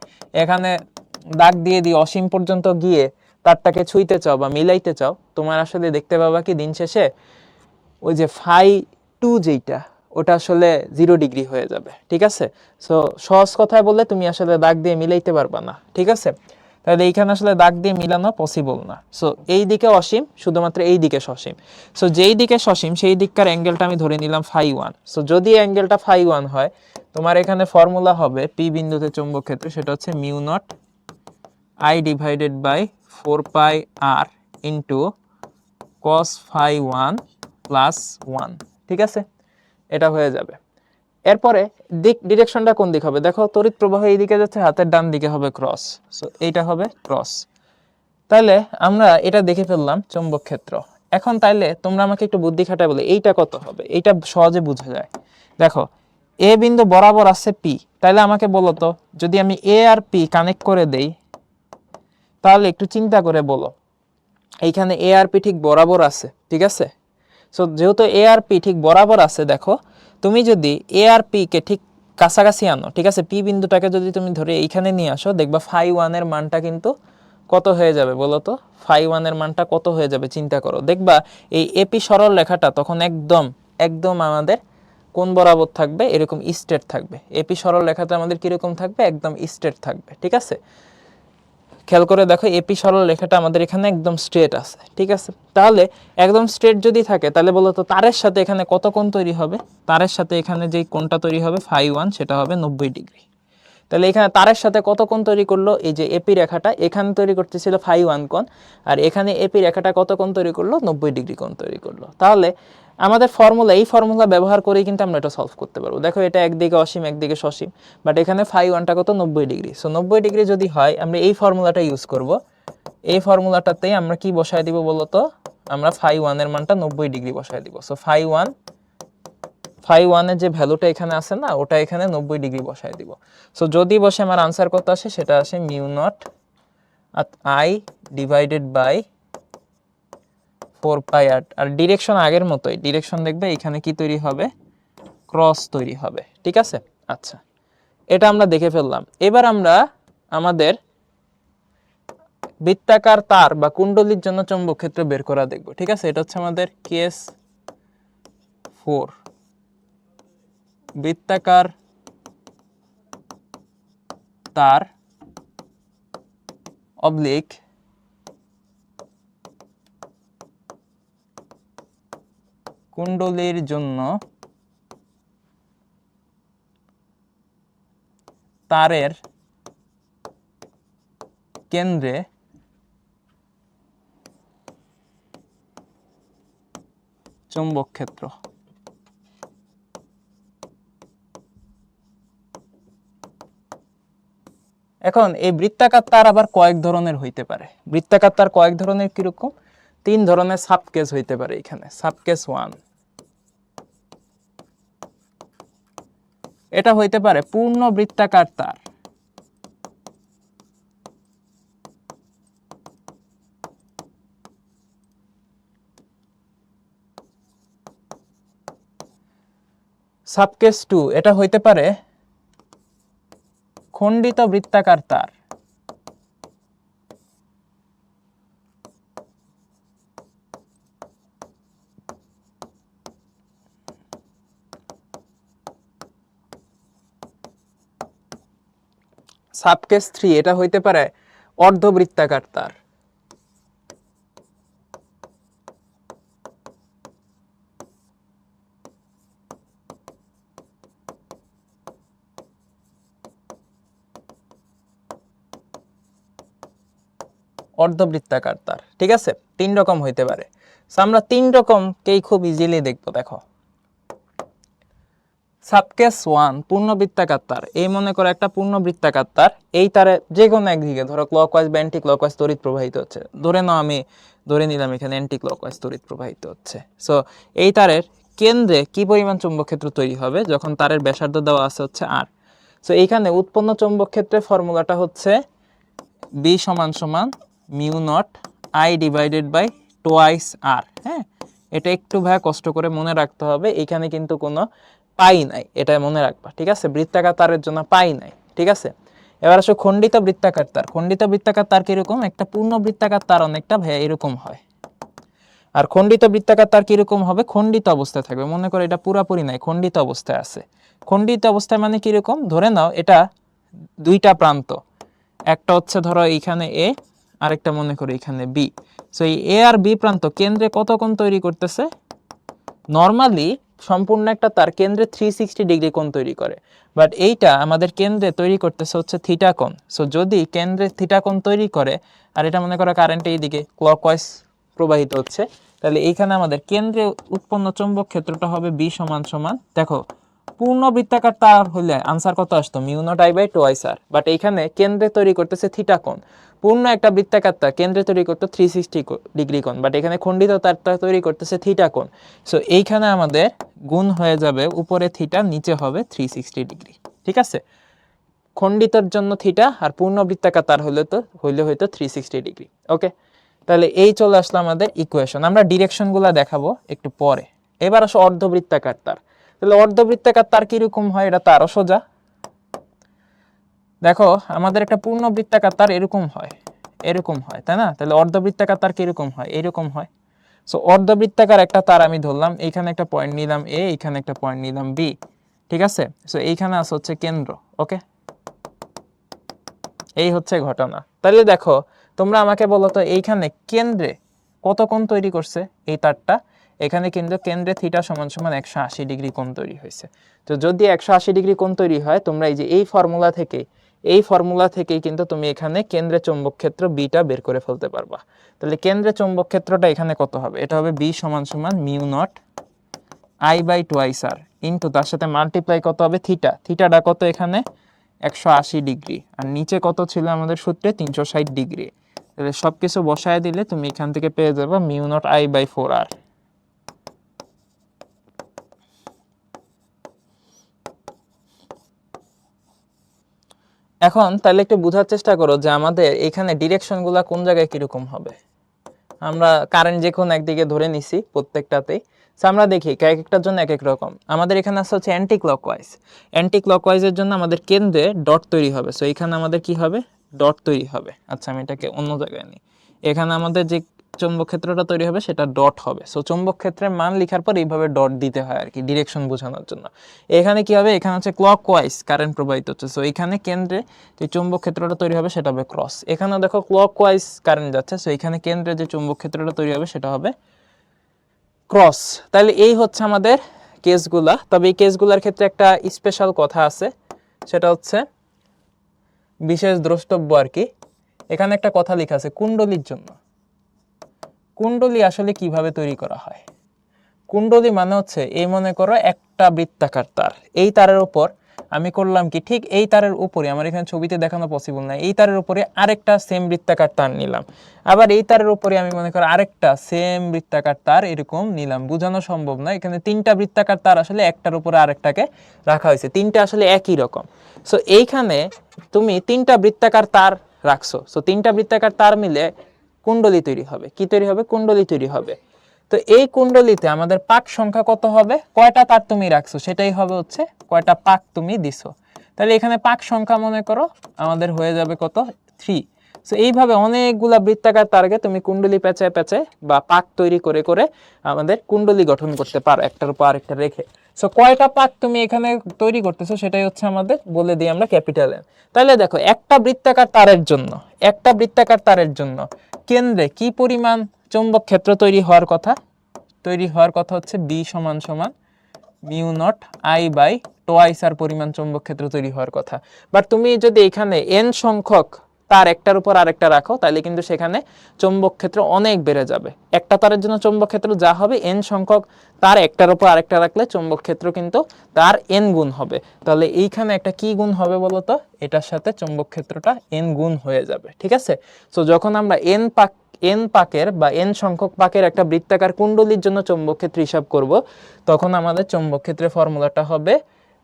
এখানে দাগ দিয়ে দিয়ে অসীম পর্যন্ত গিয়ে তারটাকে ছুঁইতে চাও বা মিলাইতে চাও, তোমার আসলে দেখতে পাবা কি দিন শেষে ওই যে φ2 যেটা, ওটা আসলে 0 ডিগ্রি হয়ে যাবে। ঠিক আছে, সো সহজ কথায় বললে তুমি আসলে দাগ দিয়ে মিলাইতে পারবা না। ঠিক আছে, তাহলে এইখানে আসলে দাগ দিয়ে মিলানো পসিবল না। সো এই দিকে অসীম, শুধুমাত্র এই দিকে সসীম। সো যেই দিকে সসীম সেই দিককার অ্যাঙ্গেলটা আমি ধরে নিলাম φ1। সো যদি অ্যাঙ্গেলটা φ1 হয়, তোমার এখানে ফর্মুলা হবে পি বিন্দুতে চৌম্বক ক্ষেত্র, সেটা হচ্ছে mu naught I divided by 4πr into cos φ1 plus 1। ঠিক আছে, এটা হয়ে যাবে। এরপরে দিক, ডিরেকশনটা কোন দিক হবে, দেখো তড়িৎ প্রবাহ এই দিকে যাচ্ছে, হাতের ডান দিকে হবে ক্রস। সো এইটা হবে ক্রস। তাহলে আমরা এটা দেখে ফেললাম চৌম্বক ক্ষেত্র। এখন তাইলে তোমরা আমাকে একটু বুদ্ধি খাটায় বলে এইটা কত হবে, এইটা সহজে বোঝা যায়। দেখো এ বিন্দু বরাবর আছে পি, তাইলে আমাকে বলো তো যদি আমি এ আর পি কানেক্ট করে দেই তাহলে একটু চিন্তা করে বলো এইখানে এ আর পি ঠিক বরাবর আছে, ঠিক আছে? সো যেহেতু এ আর পি ঠিক বরাবর আছে, দেখো তুমি যদি এ আর পি কে ঠিক কাছাকাছি আনো, ঠিক আছে, পি বিন্দুটাকে যদি তুমি ধরে এইখানে নিয়ে আসো, দেখবা ফাই ওয়ানের মানটা কিন্তু কত হয়ে যাবে বলো তো? ফাই ওয়ানের মানটা কত হয়ে যাবে চিন্তা করো। দেখবা এই এপি সরল রেখাটা তখন একদম একদম আমাদের কোন বরাবর থাকবে, এরকম স্ট্রেট থাকবে। এপি সরল রেখাটা আমাদের কিরকম থাকবে, একদম স্ট্রেট থাকবে, ঠিক আছে? খেয়াল করে দেখো এপি সরল রেখাটা আমাদের এখানে একদম স্ট্রেট আছে, ঠিক আছে? তাহলে একদম স্ট্রেট যদি থাকে তাহলে বলো তো তারের সাথে এখানে কত কোণ তৈরি হবে? তারের সাথে এখানে যেই কোণটা তৈরি হবে ফাই ওয়ান, সেটা হবে 90 ডিগ্রি। তাহলে এখানে তারের সাথে কত কোণ তৈরি করলো? এই যে এপি রেখাটা এখানে তৈরি করতেছিল ফাই ওয়ান কোণ, আর এখানে এপি রেখাটা কত কোণ তৈরি করলো? 90 ডিগ্রি কোণ তৈরি করলো। তাহলে আমাদের ফর্মুলা, এই ফর্মুলা ব্যবহার করেই কিন্তু আমরা এটা সলভ করতে পারবো। দেখো এটা একদিকে অসীম একদিকে সসীম, বাট এখানে ফাই ওয়ানটা কত? 90 ডিগ্রি। সো 90 ডিগ্রি যদি হয় আমরা এই ফর্মুলাটা ইউজ করব। এই ফর্মুলাটাতেই আমরা কি বসায় দিব বলো তো? আমরা ফাই ওয়ানের মানটা 90 ডিগ্রি বসায় দিব। সো ফাই ওয়ানের যে ভ্যালুটা এখানে আছে না, ওটা এখানে 90 ডিগ্রি বসায় দিব। সো যদি বসে আমার আনসার কত আসে, সেটা আসে mu naught I divided by 4 pi R. আর ডিরেকশন আগের মতোই, ডিরেকশন দেখবে এখানে কি তৈরি হবে? ক্রস তৈরি হবে, ঠিক আছে? আচ্ছা, এটা আমরা দেখে ফেললাম। এবার আমরা আমাদের বৃত্তাকার তার বা কুণ্ডলীর জন্য চৌম্বক ক্ষেত্র বের করা দেখব, ঠিক আছে? এটা হচ্ছে আমাদের কেস 4। বৃত্তাকার তার অবলিক কুণ্ডলীর জন্য তারের কেন্দ্রে চৌম্বক ক্ষেত্র। এখন এই বৃত্তাকার তার আবার কয়েক ধরনের হইতে পারে। বৃত্তাকার তার কয়েক ধরনের কিরকম? 3 ধরনের সাবকেস হইতে পারে এখানে। সাবকেস 1, এটা হইতে পারে পূর্ণ বৃত্তাকার তার। সাবকেস 2, এটা হইতে পারে খণ্ডিত বৃত্তাকার তার। সাবকেস 3, এটা হইতে পারে অর্ধবৃত্তাকার তার। অর্ধবৃত্তাকার তার, ঠিক আছে? 3 রকম হইতে পারে। সো আমরা 3 রকমকেই খুব ইজিলি দেখবো। দেখো সাবকেস 1 পূর্ণ বৃত্তাকার তার, এই মনে করো একটা পূর্ণ বৃত্তাকার তার, এই তারে যে কোনো একদিকে ধরো ক্লকওয়াইজ বা অ্যান্টি ক্লকওয়াইজ তড়িৎ প্রবাহিত হচ্ছে। ধরে নাও আমি ধরে নিলাম এখানে অ্যান্টি ক্লকওয়াইজ তড়িৎ প্রবাহিত হচ্ছে। সো এই তারের কেন্দ্রে কি পরিমাণ চৌম্বক ক্ষেত্র তৈরি হবে যখন তারের ব্যাসার্ধ দেওয়া আছে হচ্ছে r। সো এইখানে উৎপন্ন চৌম্বক ক্ষেত্রের ফর্মুলাটা হচ্ছে b সমান সমান mu naught i divided by twice r। হ্যাঁ, এটা একটু ভাই কষ্ট করে মনে রাখতে হবে। এখানে কিন্তু কোনো পাই নাই, এটা মনে রাখবা, ঠিক আছে? বৃত্তাকার তারের জন্য পাই নাই, ঠিক আছে? এবার আসো খণ্ডিত বৃত্তাকার তার। খণ্ডিত বৃত্তাকার তার কিরকম? একটা পূর্ণ বৃত্তাকার তার অনেকটা ভাইয়া এরকম হয়। আর খণ্ডিত বৃত্তাকার তার কিরকম হবে? খণ্ডিত অবস্থায় থাকবে। মনে করো এটা পুরাপুরি নাই, খণ্ডিত অবস্থায় আছে। খণ্ডিত অবস্থায় মানে কিরকম? ধরে নাও এটা দুইটা প্রান্ত, একটা হচ্ছে ধরো এইখানে এ, আরেকটা মনে করো এখানে বি। সো এই এ আর বি প্রান্ত কেন্দ্রে কত কোণ তৈরি করতেছে? নরমালি সম্পূর্ণ একটা তার কেন্দ্রে 360 ডিগ্রি কোণ তৈরি করে, বাট এইটা আমাদের কেন্দ্রে তৈরি করতেছে হচ্ছে থিটা কোণ। সো যদি কেন্দ্রে থিটা কোণ তৈরি করে আর এটা মনে করো কারেন্ট এইদিকে ক্লকওয়াইজ প্রবাহিত হচ্ছে, তাহলে এইখানে আমাদের কেন্দ্রে উৎপন্ন চৌম্বক ক্ষেত্রটা হবে বি সমান সমান, দেখো পূর্ণ বৃত্তাকার তার হলে আনসার কত আসতো mu naught I by twice R, but এইখানে কেন্দ্রে তৈরি করতেছে থিটা কোণ। পূর্ণ একটা বৃত্তাকার তার কেন্দ্রে তৈরি করতো 360 ডিগ্রি কোণ, বাট এখানে খণ্ডিত তারটা তৈরি করতেছে থিটা কোণ। সো এইখানে আমাদের গুণ হয়ে যাবে উপরে থিটা, নিচে হবে 360 ডিগ্রি। ঠিক আছে, খণ্ডিতর জন্য থিটা আর পূর্ণ বৃত্তাকার তার হইলে হয়তো 360 ডিগ্রি। ওকে, তাহলে এই চলে আসলো আমাদের ইকুয়েশন। আমরা ডিরেকশনগুলো দেখাবো একটু পরে। এবার আসো অর্ধবৃত্তাকার তার। তাহলে অর্ধবৃত্তাকার তার কিরকম হয়, এটা তো আরো সোজা। দেখো আমাদের একটা পূর্ণ বৃত্তাকার তার এরকম হয়, এরকম হয়, তাই না? তাহলে অর্ধবৃত্তাকার তার কিরকম হয়, এরকম হয়। সো অর্ধবৃত্তাকার একটা তার আমি ধরলাম, এইখানে একটা পয়েন্ট নিলাম এ, এইখানে একটা পয়েন্ট নিলাম বি। ঠিক আছে, সো এইখানে আছে হচ্ছে কেন্দ্র। ওকে, এই হচ্ছে ঘটনা। তাহলে দেখো তোমরা আমাকে বলো তো এইখানে কেন্দ্রে কত কোণ তৈরি করছে এই তারটা? এখানে কিন্তু কেন্দ্রে থিটা সমান সমান 180 ডিগ্রি কোণ তৈরি হয়েছে। তো যদি 180 ডিগ্রি কোণ তৈরি হয়, তোমরা এই যে এই ফর্মুলা থেকেই কিন্তু তুমি এখানে কেন্দ্রে চৌম্বক ক্ষেত্র বিটা বের করে ফেলতে পারবা। তাহলে কেন্দ্রে চৌম্বক ক্ষেত্রটা এখানে কত হবে? এটা হবে বি সমান সমান mu naught I by twice R into তার সাথে মাল্টিপ্লাই কত হবে থিটা। থিটাটা কত এখানে? 180 ডিগ্রি। আর নিচে কত ছিল আমাদের সূত্রে? 360 ডিগ্রি। তাহলে সবকিছু বসায় দিলে তুমি এখান থেকে পেয়ে যাবে mu naught I by 4r। এখন তাহলে একটু বোঝার চেষ্টা করো যে আমাদের এখানে ডিরেকশনগুলো কোন জায়গায় কিরকম হবে। আমরা কারেন্ট যে কোন একদিকে ধরে নিছি প্রত্যেকটাতেই। সো আমরা দেখি এক একটার জন্য এক এক রকম। আমাদের এখানে আছে হচ্ছে অ্যান্টি ক্লকওয়াইজ। অ্যান্টি ক্লকওয়াইজের জন্য আমাদের কেন্দ্রে ডট তৈরি হবে। সো এখানে আমাদের কি হবে? ডট তৈরি হবে। আচ্ছা আমি এটাকে অন্য জায়গায় নিই। এখানে আমাদের যে চৌম্বক ক্ষেত্রটা তৈরি হবে সেটা ডট হবে। সো চৌম্বক ক্ষেত্রের মান লেখার পর এইভাবে ডট দিতে হয় আর কি, ডিরেকশন বোঝানোর জন্য। এখানে কি হবে? এখানে হচ্ছে ক্লকওয়াইজ কারেন্ট প্রবাহিত হচ্ছে। সো এখানে কেন্দ্রে যে চৌম্বক ক্ষেত্রটা তৈরি হবে সেটা হবে ক্রস। এখানে দেখো ক্লকওয়াইজ কারেন্ট যাচ্ছে। সো এখানে কেন্দ্রে যে চৌম্বক ক্ষেত্রটা তৈরি হবে সেটা হবে ক্রস। তাহলে এই হচ্ছে আমাদের কেসগুলা। তবে এই কেসগুলোর ক্ষেত্রে একটা স্পেশাল কথা আছে, সেটা হচ্ছে বিশেষ দ্রষ্টব্য আর কি। এখানে একটা কথা লেখা আছে কুণ্ডলীর জন্য। কুণ্ডলী আসলে কিভাবে তৈরি করা হয়? কুণ্ডলী মানে হচ্ছে এই মনে করো একটা বৃত্তাকার তার, এই তারের উপর আমি করলাম কি, ঠিক এই তারের উপরে, আমার এখানে ছবিতে দেখানো পসিবল না, এই তারের উপরে আরেকটা সেম বৃত্তাকার তার নিলাম। আবার এই তারের উপরে আমি মনে করো আরেকটা সেম বৃত্তাকার তার এরকম নিলাম। বোঝানো সম্ভব না, এখানে তিনটা বৃত্তাকার তার আসলে একটার উপরে আরেকটাকে রাখা হয়েছে, তিনটা আসলে একই রকম। সো এইখানে তুমি তিনটা বৃত্তাকার তার রাখছো। সো তিনটা বৃত্তাকার তার মিলে কুণ্ডলী তৈরি হবে। কি তৈরি হবে? কুণ্ডলী তৈরি হবে। তো এই কুণ্ডলীতে আমাদের পাক সংখ্যা কত হবে? কয়টা তার তুমি রাখছো সেটাই হবে হচ্ছে কয়টা পাক তুমি দিছো। তাহলে এখানে পাক সংখ্যা মনে করো আমাদের হয়ে যাবে কত? 3। সো এইভাবে অনেকগুলা বৃত্তাকার তারকে তুমি কুণ্ডলী পেঁচায় পেঁচায় বা পাক তৈরি করে করে আমাদের কুণ্ডলী গঠন করতে পারো একটার উপর আরেকটা রেখে। সো কয়টা পাক তুমি এখানে তৈরি করতেছো সেটাই হচ্ছে আমাদের বলে দিই আমরা ক্যাপিটাল এন। তাহলে দেখো একটা বৃত্তাকার তারের জন্য কেন্দ্রে কি পরিমাণ চৌম্বক ক্ষেত্র তৈরি হওয়ার কথা? তৈরি হওয়ার কথা হচ্ছে বি সমান সমান mu naught I by twice r পরিমাণ চৌম্বক ক্ষেত্র তৈরি হওয়ার কথা। বাট তুমি যদি এখানে এন সংখ্যক তার একটার উপর আরেকটা রাখো তাহলে কিন্তু সেখানে চৌম্বক ক্ষেত্র অনেক বেড়ে যাবে। একটা তারের জন্য চৌম্বক ক্ষেত্র যা হবে, এন সংখ্যক তার একটার উপর আরেকটা রাখলে চৌম্বক ক্ষেত্র কিন্তু তার এন গুণ হবে। তাহলে এইখানে একটা কি গুণ হবে বলতো? এটার সাথে চৌম্বক ক্ষেত্রটা এন গুণ হয়ে যাবে। ঠিক আছে, সো যখন আমরা এন পাকের বা এন সংখ্যক পাকের একটা বৃত্তাকার কুণ্ডলীর জন্য চৌম্বক ক্ষেত্র হিসাব করব, তখন আমাদের চৌম্বক ক্ষেত্রের ফর্মুলাটা হবে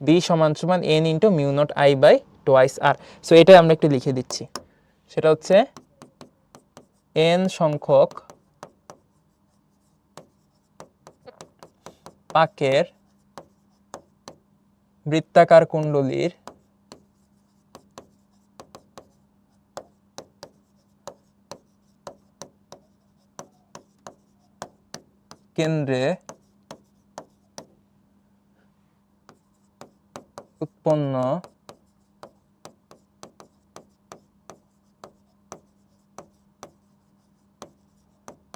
বি সমান সমান N into mu naught I by twice R. So এটা আমরা একটু লিখে দিচ্ছি, সেটা হচ্ছে এন সংখ্যক পাকের বৃত্তাকার কুণ্ডলীর কেন্দ্রে উৎপন্ন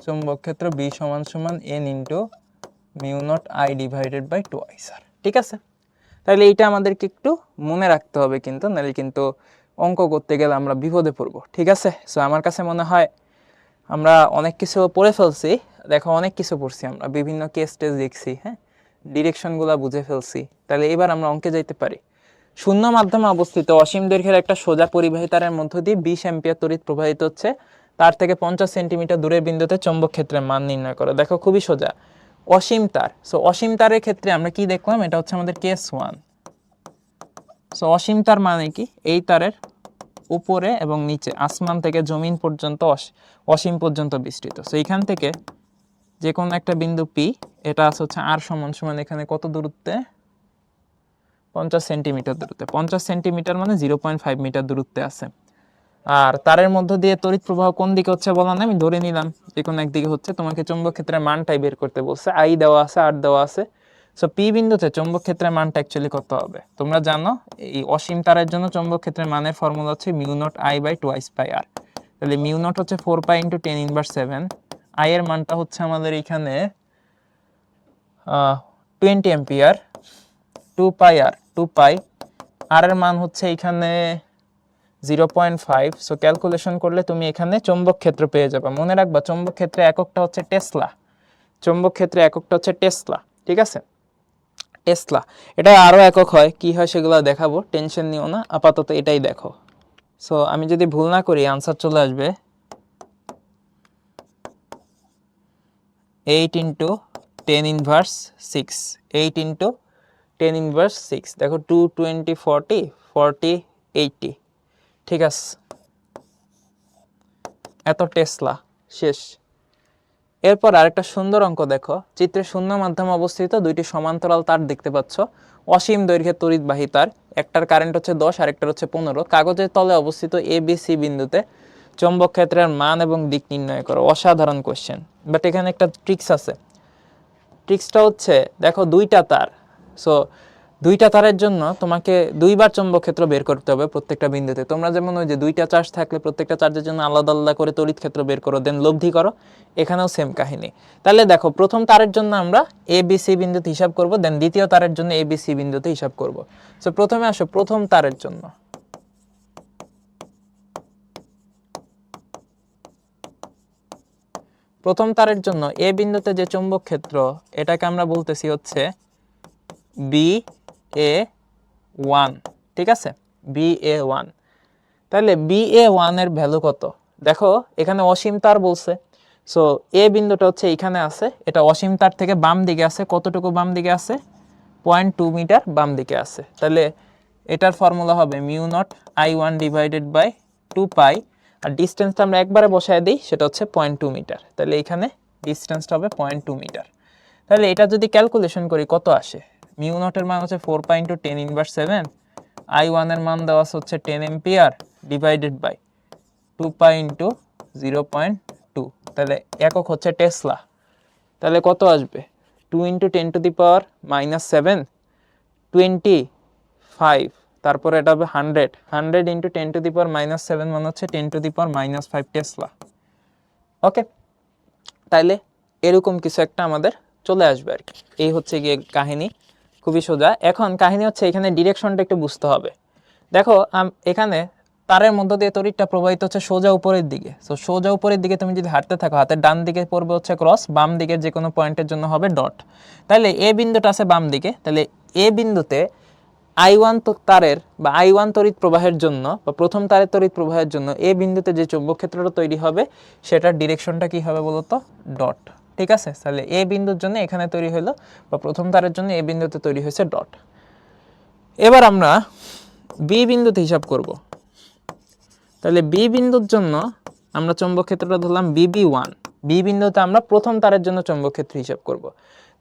চৌম্বক ক্ষেত্র বি সমান সমান N into mu naught I divided by twice r. ঠিক আছে, তাহলে এইটা আমাদেরকে একটু মনে রাখতে হবে, কিন্তু নাহলে কিন্তু অঙ্ক করতে গেলে আমরা বিপদে পড়বো। ঠিক আছে, সো আমার কাছে মনে হয় আমরা অনেক কিছু পড়ে ফেলছি। দেখো অনেক কিছু পড়ছি আমরা, বিভিন্ন কেস টেস দেখছি। হ্যাঁ, ডিরেকশনগুলো বুঝে ফেলছি, তাহলে এবার আমরা অঙ্কে যাইতে পারি। শূন্য মাধ্যমে অবস্থিত অসীম দৈর্ঘ্যের একটা সোজা পরিবাহী তারের মধ্য দিয়ে 20 অ্যাম্পিয়ার তড়িৎ প্রবাহিত হচ্ছে। তার থেকে 50 সেন্টিমিটার দূরের বিন্দুতে চৌম্বক ক্ষেত্রের মান নির্ণয় করো। দেখো খুবই সোজা, অসীম তার। সো অসীম তারের ক্ষেত্রে আমরা কি দেখলাম, এটা হচ্ছে আমাদের কেস 1। সো অসীম তার মানে কি, এই তারের উপরে এবং নিচে আসমান থেকে জমিন পর্যন্ত অসীম পর্যন্ত বিস্তৃত। সো এইখান থেকে যে কোনো একটা বিন্দু পি, এটা আছে হচ্ছে আর সমান সমান এখানে কত দূরত্বে, 50 সেন্টিমিটার দূরত্বে। 50 সেন্টিমিটার মানে 0.5 মিটার দূরত্বে আছে। আর তারের মধ্য দিয়ে তড়িৎ প্রবাহ কোন দিকে হচ্ছে বলা নাই, আমি ধরে নিলাম যে কোনো একদিকে হচ্ছে। তোমাকে চৌম্বক ক্ষেত্রের মানটাই বের করতে বলছে, আই দেওয়া আছে, আর দেওয়া আছে। সো পি বিন্দুতে চৌম্বক ক্ষেত্রের মানটা অ্যাকচুয়ালি কত হবে তোমরা জানো, এই অসীম তারের জন্য চৌম্বক ক্ষেত্রের মানের ফর্মুলা হচ্ছে mu naught I by 2 pi আর। তাহলে মিউ নট হচ্ছে 4 পাই ইন্টু 10 ইনভার্স 7। আই এর মানটা হচ্ছে আমাদের এখানে 20 অ্যাম্পিয়ার, 2 পাই আর 2 পাই। আর এর মান হচ্ছে এখানে 0.5। সো ক্যালকুলেশন করলে তুমি এখানে চৌম্বক ক্ষেত্র পেয়ে যাবে। মনে রাখবা চৌম্বক ক্ষেত্রে এককটা হচ্ছে টেসলা, চৌম্বক ক্ষেত্রে এককটা হচ্ছে টেসলা, ঠিক আছে, টেসলা। এটা আরও একক হয়, কি হয় সেগুলো দেখাবো, টেনশন নিও না, আপাতত এটাই দেখো। সো আমি যদি ভুল না করি আনসার চলে আসবে 8 ইন্টু 10 ইনভার্স 6, 8 ইন্টু 10 ইনভার্স 6। দেখো 2 20 40 40 80, ঠিক আছে, এত টেসলা শেষ। এরপর আরেকটা সুন্দর অঙ্ক দেখো, চিত্রে শূন্য মাধ্যমে অবস্থিত দুইটি সমান্তরাল তার দেখতে পাচ্ছ, অসীম দৈর্ঘ্যের তড়িৎবাহী তার, একটার কারেন্ট হচ্ছে 10 আর একটার হচ্ছে 15। কাগজের তলে অবস্থিত এ বি সি বিন্দুতে চৌম্বক ক্ষেত্রের মান এবং দিক নির্ণয় করো। অসাধারণ কোশ্চেন, বাট এখানে একটা ট্রিক্স আছে। ট্রিক্সটা হচ্ছে দেখো দুইটা তার, সো দুইটা তারের জন্য তোমাকে দুইবার চৌম্বক ক্ষেত্র বের করতে হবে প্রত্যেকটা বিন্দুতে। তোমরা যেমন ওই যে দুইটা চার্জ থাকলে প্রত্যেকটা চার্জের জন্য আলাদা আলাদা করে তড়িৎ ক্ষেত্র বের করো, দেন লব্ধি করো, এখানেও সেম কাহিনী। তাহলে দেখো প্রথম তারের জন্য আমরা এ বি সি বিন্দুতে হিসাব করব, দেন দ্বিতীয় তারের জন্য এ বি সি বিন্দুতে হিসাব করব। সো প্রথমে আসো প্রথম তারের জন্য। প্রথম তারের জন্য এ বিন্দুতে যে চৌম্বক ক্ষেত্র, এটাকে আমরা বলতেছি হচ্ছে বি এ 1, ঠিক আছে, বি এ 1। তাহলে বি এ 1 এর ভ্যালু কত, দেখো এখানে অসীম তার বলছে। সো এ বিন্দুটা হচ্ছে এইখানে আছে, এটা অসীম তার থেকে বাম দিকে আছে, কতটুকু বাম দিকে আছে, 0.2 মিটার বাম দিকে আছে। তাহলে এটার ফর্মুলা হবে mu naught I 1 divided by 2 pi, আর ডিস্টেন্সটা আমরা একবারে বসায় দিই, সেটা হচ্ছে 0.2 মিটার। তাহলে এখানে ডিস্টেন্সটা হবে 0.2 মিটার। তাহলে এটা যদি ক্যালকুলেশন করি কত আসে, মিউ নটের মান হচ্ছে 4 পাই ইন্টু 10 ইনভার্স 7, আই 1 এর মান দেওয়া হচ্ছে 10 ampere divided by 2 pi into 0.2, তাহলে একক হচ্ছে টেসলা। তাহলে কত আসবে, 2 into 10 to the power minus 7, 25, তারপরে এটা হবে 100, 100 into 10 to the power minus 7 মানে হচ্ছে 10 to the power minus 5 tesla. Okay, তাইলে এরকম কিছু একটা আমাদের চলে আসবে আর কি। এই হচ্ছে গিয়ে কাহিনী, খুবই সোজা। এখন কাহিনী হচ্ছে এখানে ডিরেকশনটা একটু বুঝতে হবে। দেখো এখানে তারের মধ্য দিয়ে তড়িৎটা প্রবাহিত হচ্ছে সোজা উপরের দিকে। সো সোজা উপরের দিকে তুমি যদি হাঁটতে থাকো, হাতের ডান দিকে পড়বে হচ্ছে ক্রস, বাম দিকের যে কোনো পয়েন্টের জন্য হবে ডট। তাহলে এ বিন্দুটা আছে বাম দিকে, তাহলে এ বিন্দুতে I1 তারের বা I1 তড়িৎ প্রবাহের জন্য বা প্রথম তারের তড়িৎ প্রবাহের জন্য এ বিন্দুতে যে চৌম্বক ক্ষেত্রটা তৈরি হবে সেটার ডিরেকশনটা কি হবে বলতো, ডট, ঠিক আছে। তাহলে এ বিন্দুর জন্য এখানে তৈরি হলো, বা প্রথম তারের জন্য এ বিন্দুতে তৈরি হয়েছে ডট। এবার আমরা বি বিন্দুতে হিসাব করব। তাহলে বি বিন্দুর জন্য আমরা চৌম্বক ক্ষেত্রটা ধরলাম BB1। বি বিন্দুতে আমরা প্রথম তারের জন্য চৌম্বক ক্ষেত্র হিসাব করব।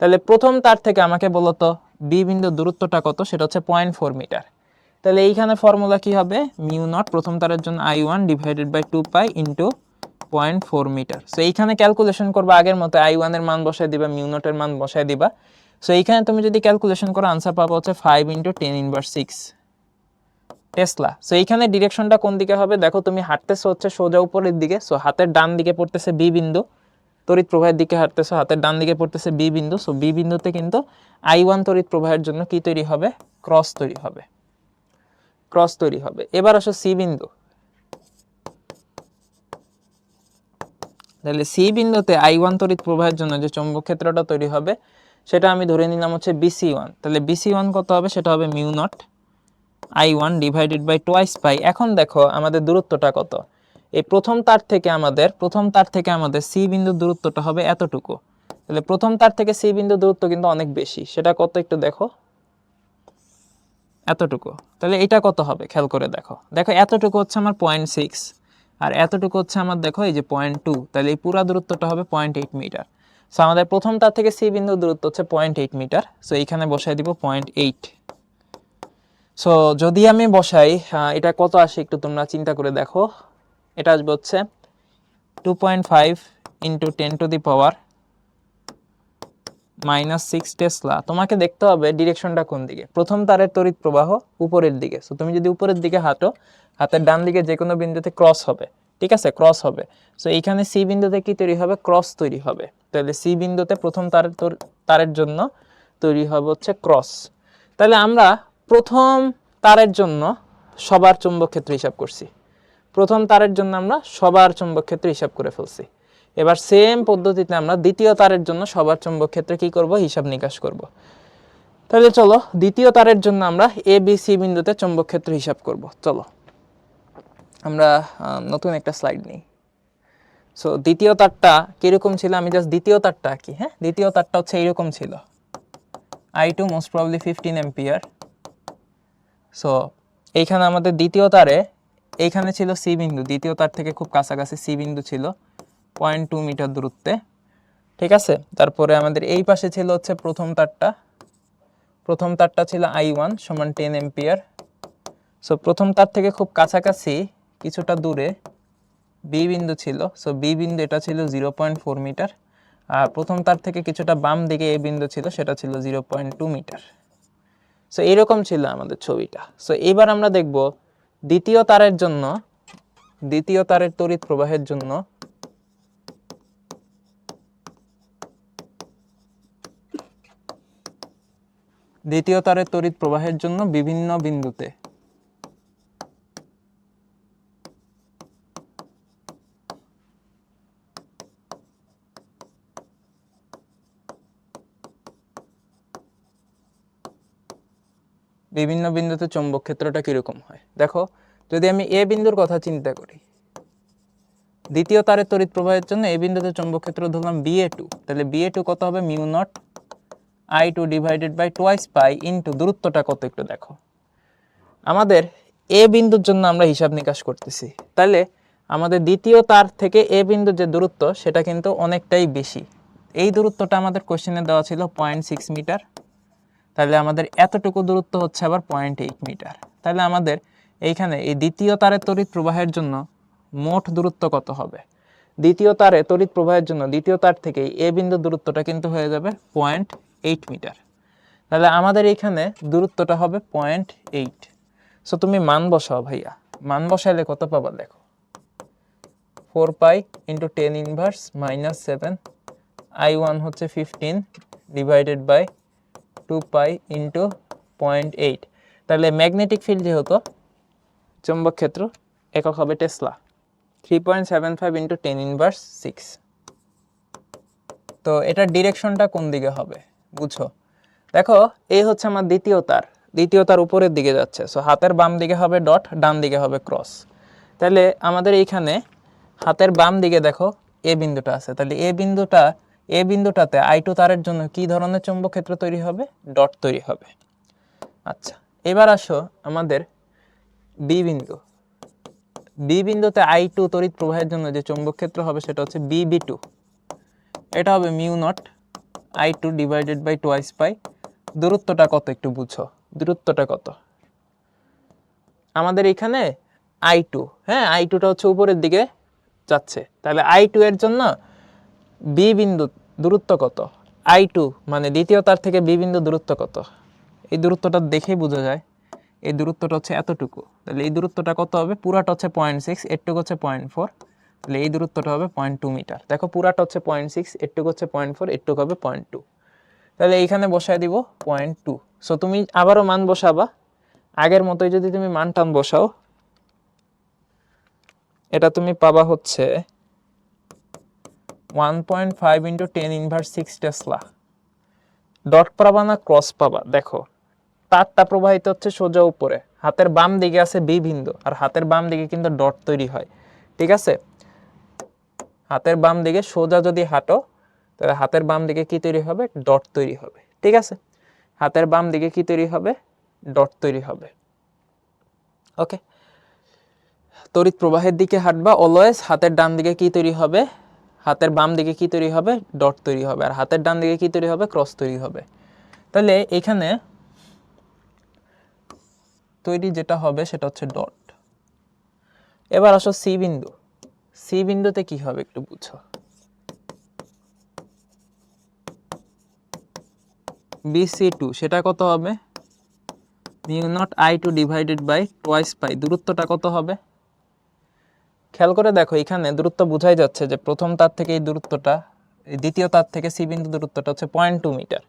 তাহলে প্রথম তার থেকে আমাকে বলতো বি বিন্দুর দূরত্বটা কত, সেটা হচ্ছে 0.4 মিটার। তাহলে এইখানে ফর্মুলা কি হবে, মিউ নট প্রথম তারের জন্য I1 divided by 2 pi into 0.4 metre. So এইখানে ক্যালকুলেশন করবা আগের মতো, I1 এর মান বসায় দিবা, মিউ নটের মান বসায় দিবা। সো এইখানে তুমি যদি ক্যালকুলেশন করো আনসার পাবো হচ্ছে 5 ইন্টু 10 ইনভার্স 6 টেসলা। সো এইখানে ডিরেকশনটা কোন দিকে হবে, দেখো তুমি হাঁটতেছো হচ্ছে সোজা উপরের দিকে, সো হাতের ডান দিকে পড়তেছে বি বিন্দু, তড়িৎ প্রবাহের দিকে হাঁটতেছো, হাতের ডান দিকে পড়তেছে বি বিন্দু। সো বি বিন্দুতে কিন্তু I1 তড়িৎ প্রবাহের জন্য কি তৈরি হবে, ক্রস তৈরি হবে, ক্রস তৈরি হবে। এবার আসো সি বিন্দু। তাহলে সি বিন্দুতে I1 তড়িৎ প্রবাহের জন্য যে চৌম্বক ক্ষেত্রটা তৈরি হবে সেটা আমি ধরে নিলাম হচ্ছে BC1। তাহলে BC1 কত হবে, সেটা হবে mu naught I1 divided by twice pi. এখন দেখো আমাদের দূরত্বটা কত, এই প্রথম তার থেকে আমাদের সি বিন্দুর দূরত্বটা হবে এতটুকু। তাহলে প্রথম তার থেকে সি বিন্দুর দূরত্ব কিন্তু অনেক বেশি, সেটা কত একটু দেখো, এতটুকু। তাহলে এটা কত হবে খেয়াল করে দেখো, এতটুকু হচ্ছে আমার 0.6 আর এতটুকু হচ্ছে আমার দেখো এই যে 0.2, তাহলে এই পুরো দূরত্বটা হবে 0.8 মিটার। সো আমাদের প্রথম তার থেকে সি বিন্দুর দূরত্ব হচ্ছে 0.8 মিটার। সো এইখানে বসাই দিব 0.8। সো যদি আমি বসাই এটা কত আসে একটু তোমরা চিন্তা করে দেখো, এটা আসবে হচ্ছে 2.5 ইন্টু 10⁻⁻⁻6 টেসলা। তোমাকে দেখতে হবে ডিরেকশনটা কোন দিকে, প্রথম তারের তড়িৎ প্রবাহ উপরের দিকে। সো তুমি যদি উপরের দিকে হাঁটো, হাতের ডান দিকে যে কোনো বিন্দুতে ক্রস হবে, ঠিক আছে, ক্রস হবে। সো এইখানে সি বিন্দুতে কি তৈরি হবে, ক্রস তৈরি হবে। তাহলে সি বিন্দুতে প্রথম তারের জন্য তৈরি হবে হচ্ছে ক্রস। তাহলে আমরা প্রথম তারের জন্য সবার চৌম্বক ক্ষেত্র হিসাব করছি, প্রথম তারের জন্য আমরা সবার চৌম্বক ক্ষেত্র হিসাব করে ফেলছি। এবার সেম পদ্ধতিতে আমরা দ্বিতীয় তারের জন্য সবার চৌম্বক ক্ষেত্রে কি করব, হিসাব নিকাশ করব। তাহলে চলো দ্বিতীয় তারের জন্য আমরা এ বি সি বিন্দুতে চৌম্বক ক্ষেত্র হিসাব করব। চলো আমরা নতুন একটা স্লাইড নিই। সো দ্বিতীয় তারটা কিরকম ছিল, আমি জাস্ট দ্বিতীয় তারটা আঁকি। হ্যাঁ, দ্বিতীয় তারটা হচ্ছে এইরকম ছিল, I2 most probably 15 ampere. So এইখানে আমাদের দ্বিতীয় তারে এইখানে ছিল সি বিন্দু, দ্বিতীয় তার থেকে খুব কাছাকাছি সি বিন্দু ছিল 0.2 মিটার দূরত্বে, ঠিক আছে। তারপরে আমাদের এই পাশে ছিল হচ্ছে প্রথম তারটা ছিল I1 সমান 10 এম্পিয়ার। সো প্রথম তার থেকে খুব কাছাকাছি কিছুটা দূরে বি বিন্দু ছিল। সো বি বিন্দু এটা ছিল 0.4 মিটার, আর প্রথম তার থেকে কিছুটা বাম দিকে এ বিন্দু ছিল, সেটা ছিল 0.2 মিটার। সো এরকম ছিল আমাদের ছবিটা। সো এবার আমরা দেখব দ্বিতীয় তারের জন্য, দ্বিতীয় তারের তড়িৎ প্রবাহের জন্য বিভিন্ন বিন্দুতে চৌম্বক ক্ষেত্রটা কিরকম হয়। দেখো যদি আমি এ বিন্দুর কথা চিন্তা করি, দ্বিতীয় তারের তড়িৎ প্রবাহের জন্য এ বিন্দুতে চৌম্বক ক্ষেত্র ধরলাম BA2, তাহলে BA2 কত হবে, mu naught I2 divided by twice pi into দূরত্বটা কত একটু দেখো। আমাদের এ বিন্দুর জন্য আমরা হিসাব নিকাশ করতেছি, তাহলে আমাদের দ্বিতীয় তার থেকে এ বিন্দুর যে দূরত্ব সেটা কিন্তু অনেকটাই বেশি। এই দূরত্বটা আমাদের কোশ্চেনে দেওয়া ছিল 0.6 মিটার, তাহলে আমাদের এতটুকু দূরত্ব হচ্ছে আবার 0.8 মিটার। তাহলে আমাদের এইখানে এই দ্বিতীয় তারের তড়িৎ প্রবাহের জন্য মোট দূরত্ব কত হবে, দ্বিতীয় তারে তড়িৎ প্রবাহের জন্য দ্বিতীয় তার থেকে এ বিন্দুর দূরত্বটা কিন্তু হয়ে যাবে 0.8 মিটার। তাহলে আমাদের এইখানে দূরত্বটা হবে 0.8। সো তুমি মান বসাও ভাইয়া, মান বসাইলে কত পাবা দেখো, 4 pi into 10 inverse minus 7, I1 হচ্ছে 15 ডিভাইডেড বাই 2 পাই ইন্টু 0.8। তাহলে ম্যাগনেটিক ফিল্ড যেহেতু, চৌম্বক ক্ষেত্র একক হবে টেসলা, 3.75 ইন্টু 10 ইনভার্স 6। তো এটার ডিরেকশনটা কোন দিকে হবে বুঝো, দেখো এই হচ্ছে আমার দ্বিতীয় তার উপরের দিকে যাচ্ছে। সো হাতের বাম দিকে হবে ডট, ডান দিকে হবে ক্রস। তাহলে আমাদের এইখানে হাতের বাম দিকে দেখো এ বিন্দুটা আছে, তাহলে এ বিন্দুটাতে I2 তারের জন্য কি ধরনের চৌম্বক ক্ষেত্র তৈরি হবে, ডট তৈরি হবে। আচ্ছা এবার আসো আমাদের বি বিন্দুতে I2 তড়িৎ প্রবাহের জন্য যে চৌম্বক ক্ষেত্র হবে সেটা হচ্ছে BB2, এটা হবে mu naught I2 divided by twice pi. দূরত্বটা কত একটু বুঝো, দূরত্বটা কত আমাদের এখানে I2, হ্যাঁ I2টা হচ্ছে উপরের দিকে যাচ্ছে, তাহলে I2 এর জন্য বি বিন্দু দূরত্ব কত, I2 মানে দ্বিতীয় তার থেকে বি বিন্দু দূরত্ব কত, এই দূরত্বটা দেখেই বোঝা যায়, এই দূরত্বটা হচ্ছে এতটুকু। তাহলে এই দূরত্বটা কত হবে, পুরাটা হচ্ছে 0.6, এরটুকু হচ্ছে 0.4, তাহলে এই দূরত্বটা হবে 0.2 মিটার। দেখো পুরাটা হচ্ছে 0.6, এরটুকু হচ্ছে 0.4, এরটুকু হবে 0.2। তাহলে এইখানে বসায় দিব 0.2। সো তুমি আবারও মান বসাবা, আগের মতোই যদি তুমি মান টান বসাও, এটা তুমি পাবা হচ্ছে 1.5 ইন্টু 10 ইনভার্স 6 টেসলা। ডট পাবা না ক্রস পাবা? দেখো তারটা প্রবাহিত হচ্ছে সোজা উপরে, হাতের বাম দিকে আছে বি বিন্দু, আর হাতের বাম দিকে কিন্তু ডট তৈরি হয়, ঠিক আছে? হাতের বাম দিকে সোজা যদি হাঁটো তাহলে হাতের বাম দিকে কি তৈরি হবে? ডট তৈরি হবে, ঠিক আছে? হাতের বাম দিকে কি তৈরি হবে? ডট তৈরি হবে। ওকে, তড়িৎ প্রবাহের দিকে হাঁটবা অলওয়েজ হাতের ডান দিকে কি তৈরি হবে? হাতের বাম দিকে কি তৈরি হবে? ডট তৈরি হবে। আর হাতের ডান দিকে কি তৈরি হবে? ক্রস তৈরি হবে। তাহলে এখানে তৈরি যেটা হবে সেটা হচ্ছে ডট। এবার আসো সি বিন্দু। সি বিন্দুতে কি হবে একটু বুঝো। BC2 সেটা কত হবে? Mu naught I2 divided by twice pi. দূরত্বটা কত হবে? খেয়াল করে দেখো, এখানে দূরত্ব বোঝাই যাচ্ছে যে প্রথম তার থেকে এই দূরত্বটা, এই দ্বিতীয় তার থেকে সি বিন্দু দূরত্বটা হচ্ছে 0.2 মিটার।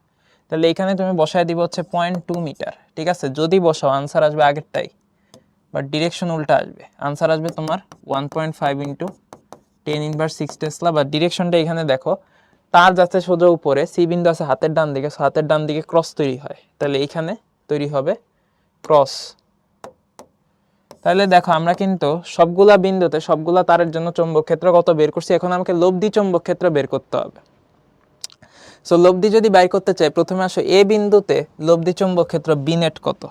তাহলে এখানে তুমি বসায় দিবে হচ্ছে 0.2 মিটার, ঠিক আছে? যদি বসাও আনসার আসবে আগেরটাই, বাট ডিরেকশন উল্টা আসবে। আনসার আসবে তোমার 1.5 ইন্টু 10 ইনভার্স 6 টেসলা। বা ডিরেকশনটা এখানে দেখো, তার যাচ্ছে সোজা উপরে, সি বিন্দু আছে হাতের ডান দিকে, হাতের ডান দিকে ক্রস তৈরি হয়, তাহলে এইখানে তৈরি হবে ক্রস। তাহলে দেখো আমরা কিন্তু সবগুলা বিন্দুতে সবগুলা তারের জন্য চৌম্বক ক্ষেত্র কত বের করছি। এখন আমাকে লব্ধি চৌম্বক ক্ষেত্র বের করতে হবে। সো লব্ধি যদি বের করতে চাই, প্রথমে আসো এ বিন্দুতে লব্ধি চৌম্বক ক্ষেত্র বি নেট কত।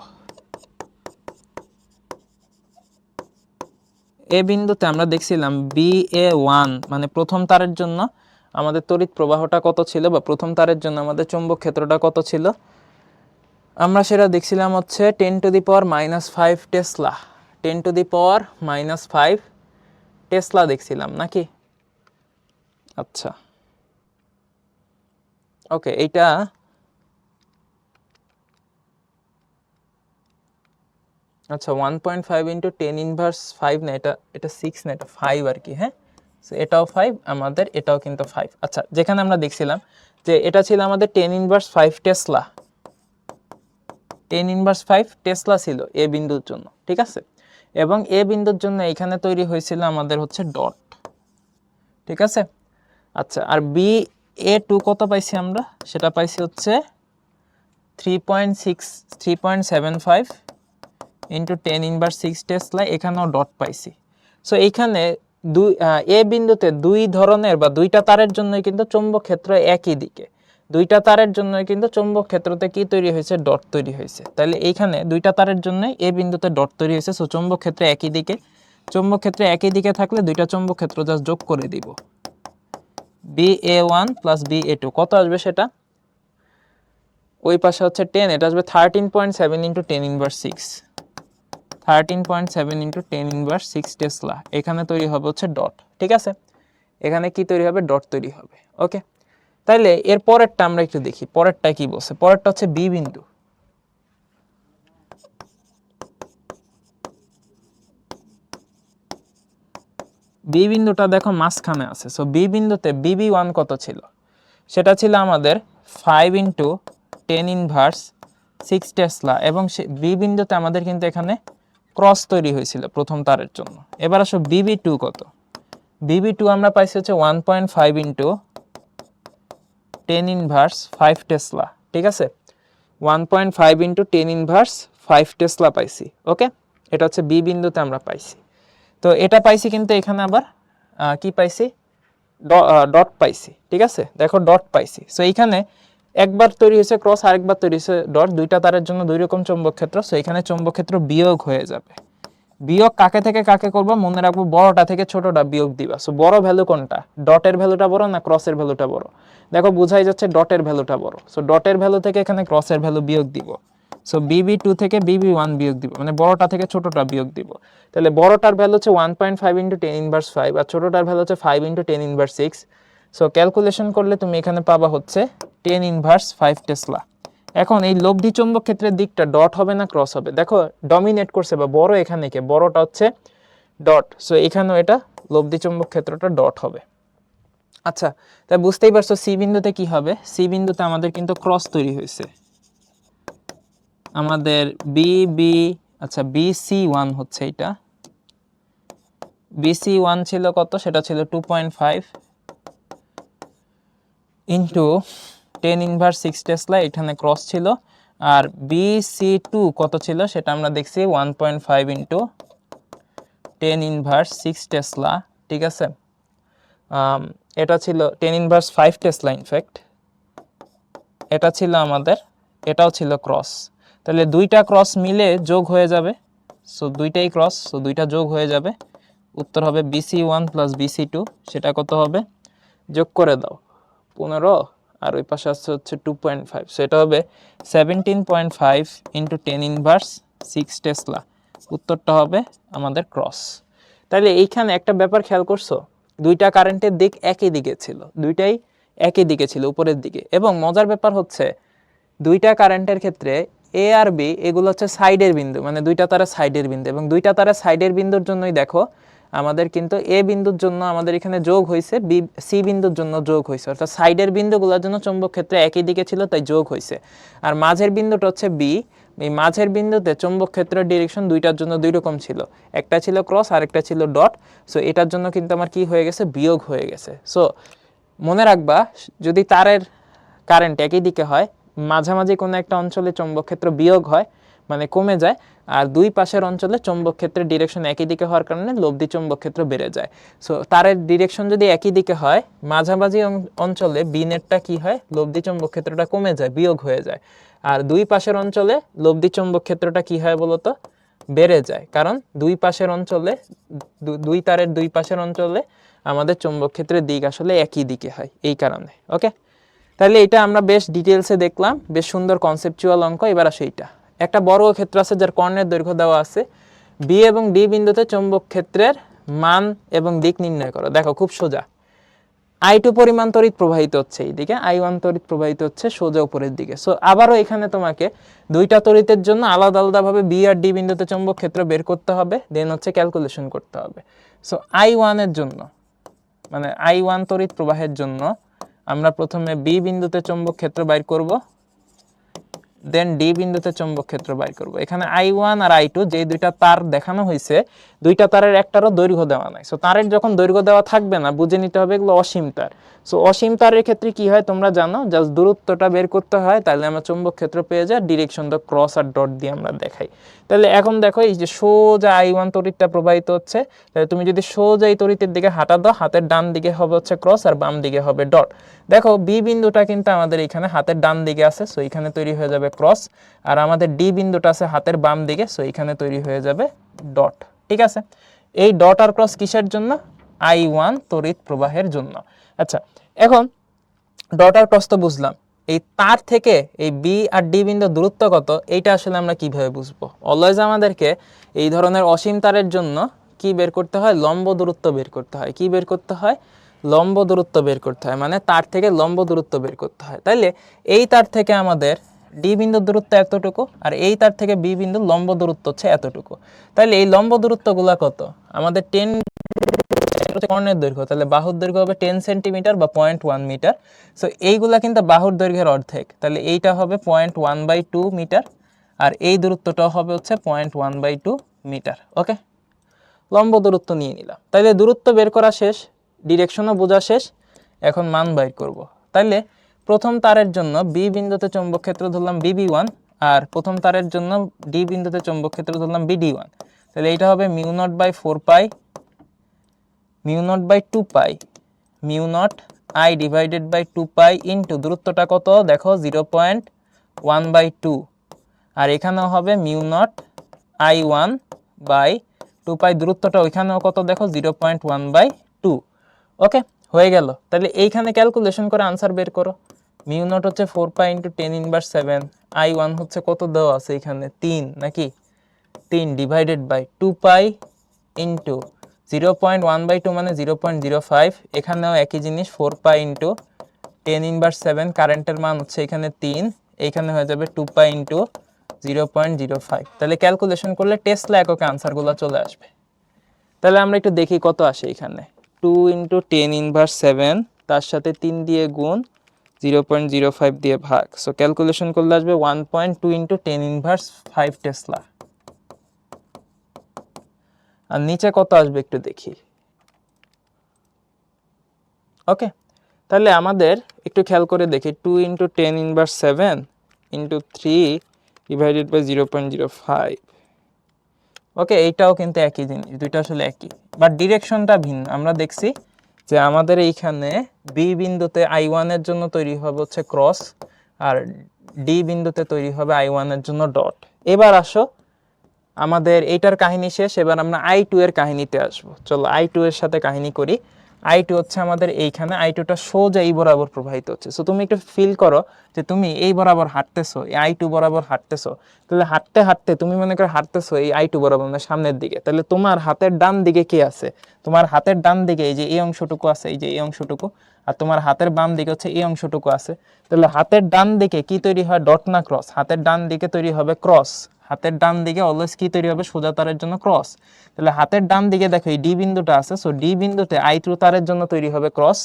এ বিন্দুতে আমরা দেখছিলাম BA1 মানে প্রথম তারের জন্য আমাদের তড়িৎ প্রবাহটা কত ছিল, বা প্রথম তারের জন্য আমাদের চৌম্বক ক্ষেত্রটা কত ছিল। আমরা সেটা দেখছিলাম হচ্ছে 10⁻⁻5 টেসলা। 10⁻⁻5 টেসলা দেখছিলাম নাকি? আচ্ছা, ওকে, এইটা আচ্ছা 1.5 ইন্টু 10 ইনভার্স 5 না, এটা 6 না, এটা 5 আর কি। হ্যাঁ, এটাও 5 আমাদের, এটাও কিন্তু 5। আচ্ছা, যেখানে আমরা দেখছিলাম যে এটা ছিল আমাদের 10 ইনভার্স 5 টেসলা, 10 ইনভার্স 5 টেসলা ছিল এ বিন্দুর জন্য, ঠিক আছে? এবং এ বিন্দুর জন্য এখানে তৈরি হয়েছিল আমাদের হচ্ছে ডট, ঠিক আছে? আচ্ছা, আর BA2 কত পাইছি আমরা? সেটা পাইছি হচ্ছে 3.75 ইন্টু 10 ইনভার্স 6 টেসলা, এখানেও ডট পাইছি। সো এইখানে এ বিন্দুতে দুই ধরনের বা দুইটা তারের জন্যই কিন্তু চৌম্বক ক্ষেত্র একই দিকে, দুইটা তারের জন্যই কিন্তু চৌম্বক ক্ষেত্রতে কি তৈরি হয়েছে? ডট তৈরি হয়েছে। তাহলে এইখানে দুইটা তারের জন্যই এ বিন্দুতে ডট তৈরি হয়েছে। সো চৌম্বক ক্ষেত্র একই দিকে, চৌম্বক ক্ষেত্র একই দিকে থাকলে দুইটা চৌম্বক ক্ষেত্র জাস্ট যোগ করে দিব। BA1 প্লাস BA2 কত আসবে সেটা? ওই পাশে হচ্ছে 10, এটা আসবে 13.7 into 10 inverse 6, 13.7 into 10 inverse 6 Tesla. এখানে তৈরি হবে হচ্ছে ডট, ঠিক আছে? এখানে কি তৈরি হবে? ডট তৈরি হবে। ওকে, তাইলে এর পরেরটা আমরা একটু দেখি, পরেরটা কি বলছে। পরেরটা হচ্ছে বি বিন্দু। বি বিন্দুটা দেখো মাঝখানে আছে। সো বি বিন্দুতে BB1 কত ছিল? সেটা ছিল আমাদের 5 ইন্টু 10 ইনভার্স 6 টেসলা। এবং বি বিন্দুতে আমাদের কিন্তু এখানে ক্রস তৈরি হয়েছিল প্রথম তারের জন্য। এবার আসো BB2 কত? BB2 আমরা পাইছি হচ্ছে 1.5 ইন্টু 10 ইনভার্স 5 টেসলা, ঠিক আছে? 1.5 ইন্টু 10 ইনভার্স 5 টেসলা পাইছি। ওকে, এটা হচ্ছে বি বিন্দুতে আমরা পাইছি। তো এটা পাইছি, কিন্তু এখানে আবার কি পাইছি? ডট পাইছি, ঠিক আছে? দেখো ডট পাইছি। সো এইখানে একবার তৈরি হয়েছে ক্রস, আরেকবার তৈরি হয়েছে ডট, দুইটা তারের জন্য দুই রকম চৌম্বক ক্ষেত্র। সো এখানে চৌম্বক ক্ষেত্র বিয়োগ হয়ে যাবে। বিয়োগ কাকে থেকে কাকে করবো মনে রাখবো, বড়টা থেকে ছোটটা বিয়োগ দিবা। সো বড় ভ্যালু কোনটা? ডটের ভ্যালুটা বড় না ক্রসের ভ্যালুটা বড়? দেখো বোঝাই যাচ্ছে ডটের ভ্যালুটা বড়। সো ডটের ভ্যালু থেকে এখানে ক্রসের ভ্যালু বিয়োগ দিব। সো BB2 থেকে BB1 বিয়োগ দিব, মানে বড়টা থেকে ছোটটা বিয়োগ দিব। তাহলে বড়টার ভ্যালু হচ্ছে 1.5 ইন্টু 10 ইনভার্স 5, আর ছোটটার ভ্যালু হচ্ছে 5 ইন্টু 10 ইনভার্স 6। সো ক্যালকুলেশন করলে তুমি এখানে পাবা হচ্ছে 10 ইনভার্স 5 টেসলা। এখন এই লব্ধি চৌম্বক ক্ষেত্রের দিকটা ডট হবে না ক্রস হবে? দেখো ডমিনেট করছে বা বড় এখানে কে? বড়টা হচ্ছে ডট। সো এখানেও এটা লব্ধি চৌম্বক ক্ষেত্রটা ডট হবে। আচ্ছা, তাই বুঝতেই পারছো সি বিন্দুতে কি হবে। সি বিন্দুতে আমাদের কিন্তু ক্রস তৈরি হয়েছে। আমাদের আচ্ছা BC1 হচ্ছে এটা। BC1 ছিল কত? সেটা ছিল 2.5 ইন্টু 10 ইনভার্স 6 টেসলা এখানে ক্রস ছিল। আর BC2 কত ছিল সেটা আমরা দেখছি 1.5 ইন্টু 10 ইনভার্স 6 টেসলা, ঠিক আছে। এটা ছিল 10 ইনভার্স 5 টেসলা ইনফ্যাক্ট, এটা ছিল আমাদের, এটাও ছিল ক্রস। তাহলে দুইটা ক্রস মিলে যোগ হয়ে যাবে, সো দুইটাই ক্রস, সো দুইটা যোগ হয়ে যাবে, উত্তর হবে BC1 প্লাস BC2। সেটা কত হবে, যোগ করে দাও 15, আর ওই পাশে আসছে হচ্ছে 2.5, সেটা হবে 17.5 ইন্টু 10 ইনভার্স 6 টেসলা। উত্তরটা হবে আমাদের ক্রস। তাহলে এইখানে একটা ব্যাপার খেয়াল করছো, দুইটা কারেন্টের দিক একই দিকে ছিল, দুইটাই একই দিকে ছিল উপরের দিকে। এবং মজার ব্যাপার হচ্ছে দুইটা কারেন্টের ক্ষেত্রে এ আর বি এগুলো হচ্ছে সাইডের বিন্দু, মানে দুইটা তারা সাইডের বিন্দু, এবং দুইটা তারা সাইডের বিন্দুর জন্যই দেখো আমাদের কিন্তু এ বিন্দুর জন্য আমাদের এখানে যোগ হয়েছে, বি সি বিন্দুর জন্য যোগ হয়েছে, অর্থাৎ সাইডের বিন্দুগুলোর জন্য চৌম্বক ক্ষেত্রে একই দিকে ছিল তাই যোগ হয়েছে। আর মাঝের বিন্দুটা হচ্ছে বি, এই মাঝের বিন্দুতে চৌম্বক ক্ষেত্রের ডিরেকশন দুইটার জন্য দুই রকম ছিল, একটা ছিল ক্রস আর একটা ছিল ডট। সো এটার জন্য কিন্তু আমার কি হয়ে গেছে, বিয়োগ হয়ে গেছে। সো মনে রাখবা যদি তারের কারেন্ট একই দিকে হয়, মাঝামাঝি কোনো একটা অঞ্চলে চৌম্বক ক্ষেত্র বিয়োগ হয় মানে কমে যায়, আর দুই পাশের অঞ্চলে চৌম্বক ক্ষেত্রের ডিরেকশন একই দিকে হওয়ার কারণে লব্ধি চৌম্বক ক্ষেত্র বেড়ে যায়। সো তারের ডিরেকশন যদি একই দিকে হয়, মাঝামাঝি অঞ্চলে বি নেটটা কি হয়, লব্ধি চৌম্বক ক্ষেত্রটা কমে যায়, বিয়োগ হয়ে যায়। আর দুই পাশের অঞ্চলে লব্ধি চৌম্বক ক্ষেত্রটা কি হয় বলতো, বেড়ে যায়, কারণ দুই পাশের অঞ্চলে দুই তারের দুই পাশের অঞ্চলে আমাদের চৌম্বক ক্ষেত্রের দিক আসলে একই দিকে হয় এই কারণে। ওকে, তাহলে এটা আমরা বেশ ডিটেলসে দেখলাম, বেশ সুন্দর কনসেপচুয়াল অঙ্ক। এবার আসে এইটা, একটা বড় ক্ষেত্র আছে যার কর্ণের দৈর্ঘ্য দেওয়া আছে, বি এবং ডি বিন্দুতে চৌম্বক ক্ষেত্রের মান এবং দিক নির্ণয় করো। দেখো খুব সোজা, I2 পরিমাণ তড়িৎ প্রবাহিত হচ্ছে এইদিকে, I1 তড়িৎ প্রবাহিত হচ্ছে সোজা উপরের দিকে। সো আবারও এখানে তোমাকে দুইটা তড়িতের জন্য আলাদা আলাদাভাবে বি আর ডি বিন্দুতে চৌম্বক ক্ষেত্র বের করতে হবে, দেন হচ্ছে ক্যালকুলেশন করতে হবে। সো I1 এর জন্য, মানে I1 তড়িৎ প্রবাহের জন্য আমরা প্রথমে বি বিন্দুতে চৌম্বক ক্ষেত্র বাইর করব, দেন ডি বিন্দুতে চৌম্বক ক্ষেত্র বাইর করব। এখানে I1 আর I2 যে দুইটা তার দেখানো হয়েছে, দুইটা তারের একটারও দৈর্ঘ্য দেওয়া নাই। সো তারের যখন দৈর্ঘ্য দেওয়া থাকবে না, বুঝে নিতে হবে এগুলো অসীম তার। সো অসীম তারের ক্ষেত্রে কি হয় তোমরা জানো, জাস্ট দূরত্বটা বের করতে হয়, তাহলে আমরা চৌম্বক ক্ষেত্র পেয়ে যাই, ডিরেকশন তো ক্রস আর ডট দিয়ে আমরা দেখাই। তাহলে এখন দেখো এই যে সোজা I1 তড়িৎটা প্রবাহিত হচ্ছে, তাহলে তুমি যদি সোজা এই তড়িতের দিকে হাঁটা দাও, হাতের ডান দিকে হবে হচ্ছে ক্রস আর বাম দিকে হবে ডট। দেখো বি বিন্দুটা কিন্তু আমাদের এখানে হাতের ডান দিকে আছে, সো এখানে তৈরি হয়ে যাবে ক্রস, আর আমাদের ডি বিন্দুটা আছে হাতের বাম দিকে, সো এখানে তৈরি হয়ে যাবে ডট। ঠিক আছে, এই ডট আর ক্রস কিসের জন্য, I1 তড়িৎ প্রবাহের জন্য। আচ্ছা, এখন ডট আর ক্রস তো বুঝলাম, এই তার থেকে এই বি আর ডি বিন্দু দূরত্ব কত, এইটা আসলে আমরা কিভাবে বুঝবো। অলওয়েজ আমাদেরকে এই ধরনের অসীম তারের জন্য কি বের করতে হয়, লম্ব দূরত্ব বের করতে হয়। কি বের করতে হয়, লম্ব দূরত্ব বের করতে হয়, মানে তার থেকে লম্ব দূরত্ব বের করতে হয়। তাইলে এই তার থেকে আমাদের ডি বিন্দুর দূরত্ব এতটুকু, আর এই তার থেকে বি বিন্দুর লম্ব দূরত্ব হচ্ছে এতটুকু। তাইলে এই লম্ব দূরত্বগুলো কত, আমাদের 10 কর্ণের দৈর্ঘ্য, তাহলে বাহুর দৈর্ঘ্য হবে 10 সেন্টিমিটার বা 0.1 মিটার। সো এইগুলা কিন্তু বাহুর দৈর্ঘ্যের অর্ধেক, তাহলে এইটা হবে 0.1/2 মিটার, আর এই দূরত্বটাও হবে হচ্ছে 0.1/2 মিটার। ওকে, লম্ব দূরত্ব নিয়ে নিলাম। তাইলে দূরত্ব বের করা শেষ, ডিরেকশনও বোঝা শেষ, এখন মান বাইর করব। তাইলে প্রথম তারের জন্য বি বিন্দুতে চৌম্বক ক্ষেত্র ধরলাম BB1, আর প্রথম তারের জন্য ডি বিন্দুতে চৌম্বক ক্ষেত্র ধরলাম BD1। তাহলে এইটা হবে μ0/4 μ0/2 μ0 I ডিভাইডেড বাই 2 ইন্টু দূরত্বটা কত দেখো 0.1/2, আর এখানেও হবে μ0 I1/2 দূরত্বটা ওইখানেও কত দেখো 0.1/2। ওকে, হয়ে গেল। তাহলে এইখানে ক্যালকুলেশন করে আনসার বের করো। μ0 হচ্ছে 4 ইন্টু 10 ইনভার্স 7, I1 হচ্ছে কত দেওয়া আছে এখানে 3 নাকি 3 ডিভাইডেড বাই 2 ইন্টু 0.1/2 মানে 0.05, এখানেও একই জিনিস 4 ইন্টু 10 ইনভার্স 7, কারেন্টের মান হচ্ছে এখানে 3, এইখানে হয়ে যাবে 2 ইন্টু 0.05। তাহলে ক্যালকুলেশন করলে টেসলা এককে আনসারগুলো চলে আসবে। তাহলে আমরা একটু দেখি কত আসে এখানে, 2 ইন্টু 10 ইনভার্স 7 তার সাথে 3 দিয়ে গুণ 0.05 দিয়ে ভাগ, সো ক্যালকুলেশন করলে আসবে 1.2 ইন্টু 10 ইনভার্স 5 টেসলা। আর নিচে কত আসবে একটু দেখি। ওকে, তাহলে আমাদের একটু খেয়াল করে দেখি 2 × 10⁻7 × 3 ডিভাইডেড বাই 0.05। ওকে, এইটাও কিন্তু একই জিনিস, দুইটা আসলে একই, বাট ডিরেকশনটা ভিন্ন। আমরা দেখছি যে আমাদের এইখানে বি বিন্দুতে I1 এর জন্য তৈরি হবে হচ্ছে ক্রস, আর ডি বিন্দুতে তৈরি হবে I1 এর জন্য ডট। এবার আসো আমাদের এইটার কাহিনী শেষ, এবার আমরা I2 এর কাহিনীতে আসবো। চলো I2 এর সাথে কাহিনী করি। I2 হচ্ছে আমাদের এইখানে, I2টা সোজা এই বরাবর প্রবাহিত হচ্ছে। সো তুমি একটু ফিল করো যে তুমি এই বরাবর হাঁটতেছো, এই I2 বরাবর হাঁটতেছো, তাহলে হাঁটতে হাঁটতে তুমি মনে করো হাঁটতেছো এই I2 বরাবর, মানে সামনের দিকে, তাহলে তোমার হাতের ডান দিকে কে আছে? তোমার হাতের ডান দিকে এই যে এই অংশটুকু আছে, এই যে এই অংশটুকু, আর তোমার হাতের বাম দিকে হচ্ছে এই অংশটুকু আছে। তাহলে হাতের ডান দিকে কি তৈরি হয়? ডট না ক্রস? হাতের ডান দিকে তৈরি হবে ক্রস। হাতের ডান দিকে অলওয়েজ কি তৈরি হবে? সোজা তারের জন্য ক্রস। তাহলে হাতের ডান দিকে দেখো এই ডি বিন্দুটা আছে, সো ডি বিন্দুতে I2 তারের জন্য তৈরি হবে ক্রস।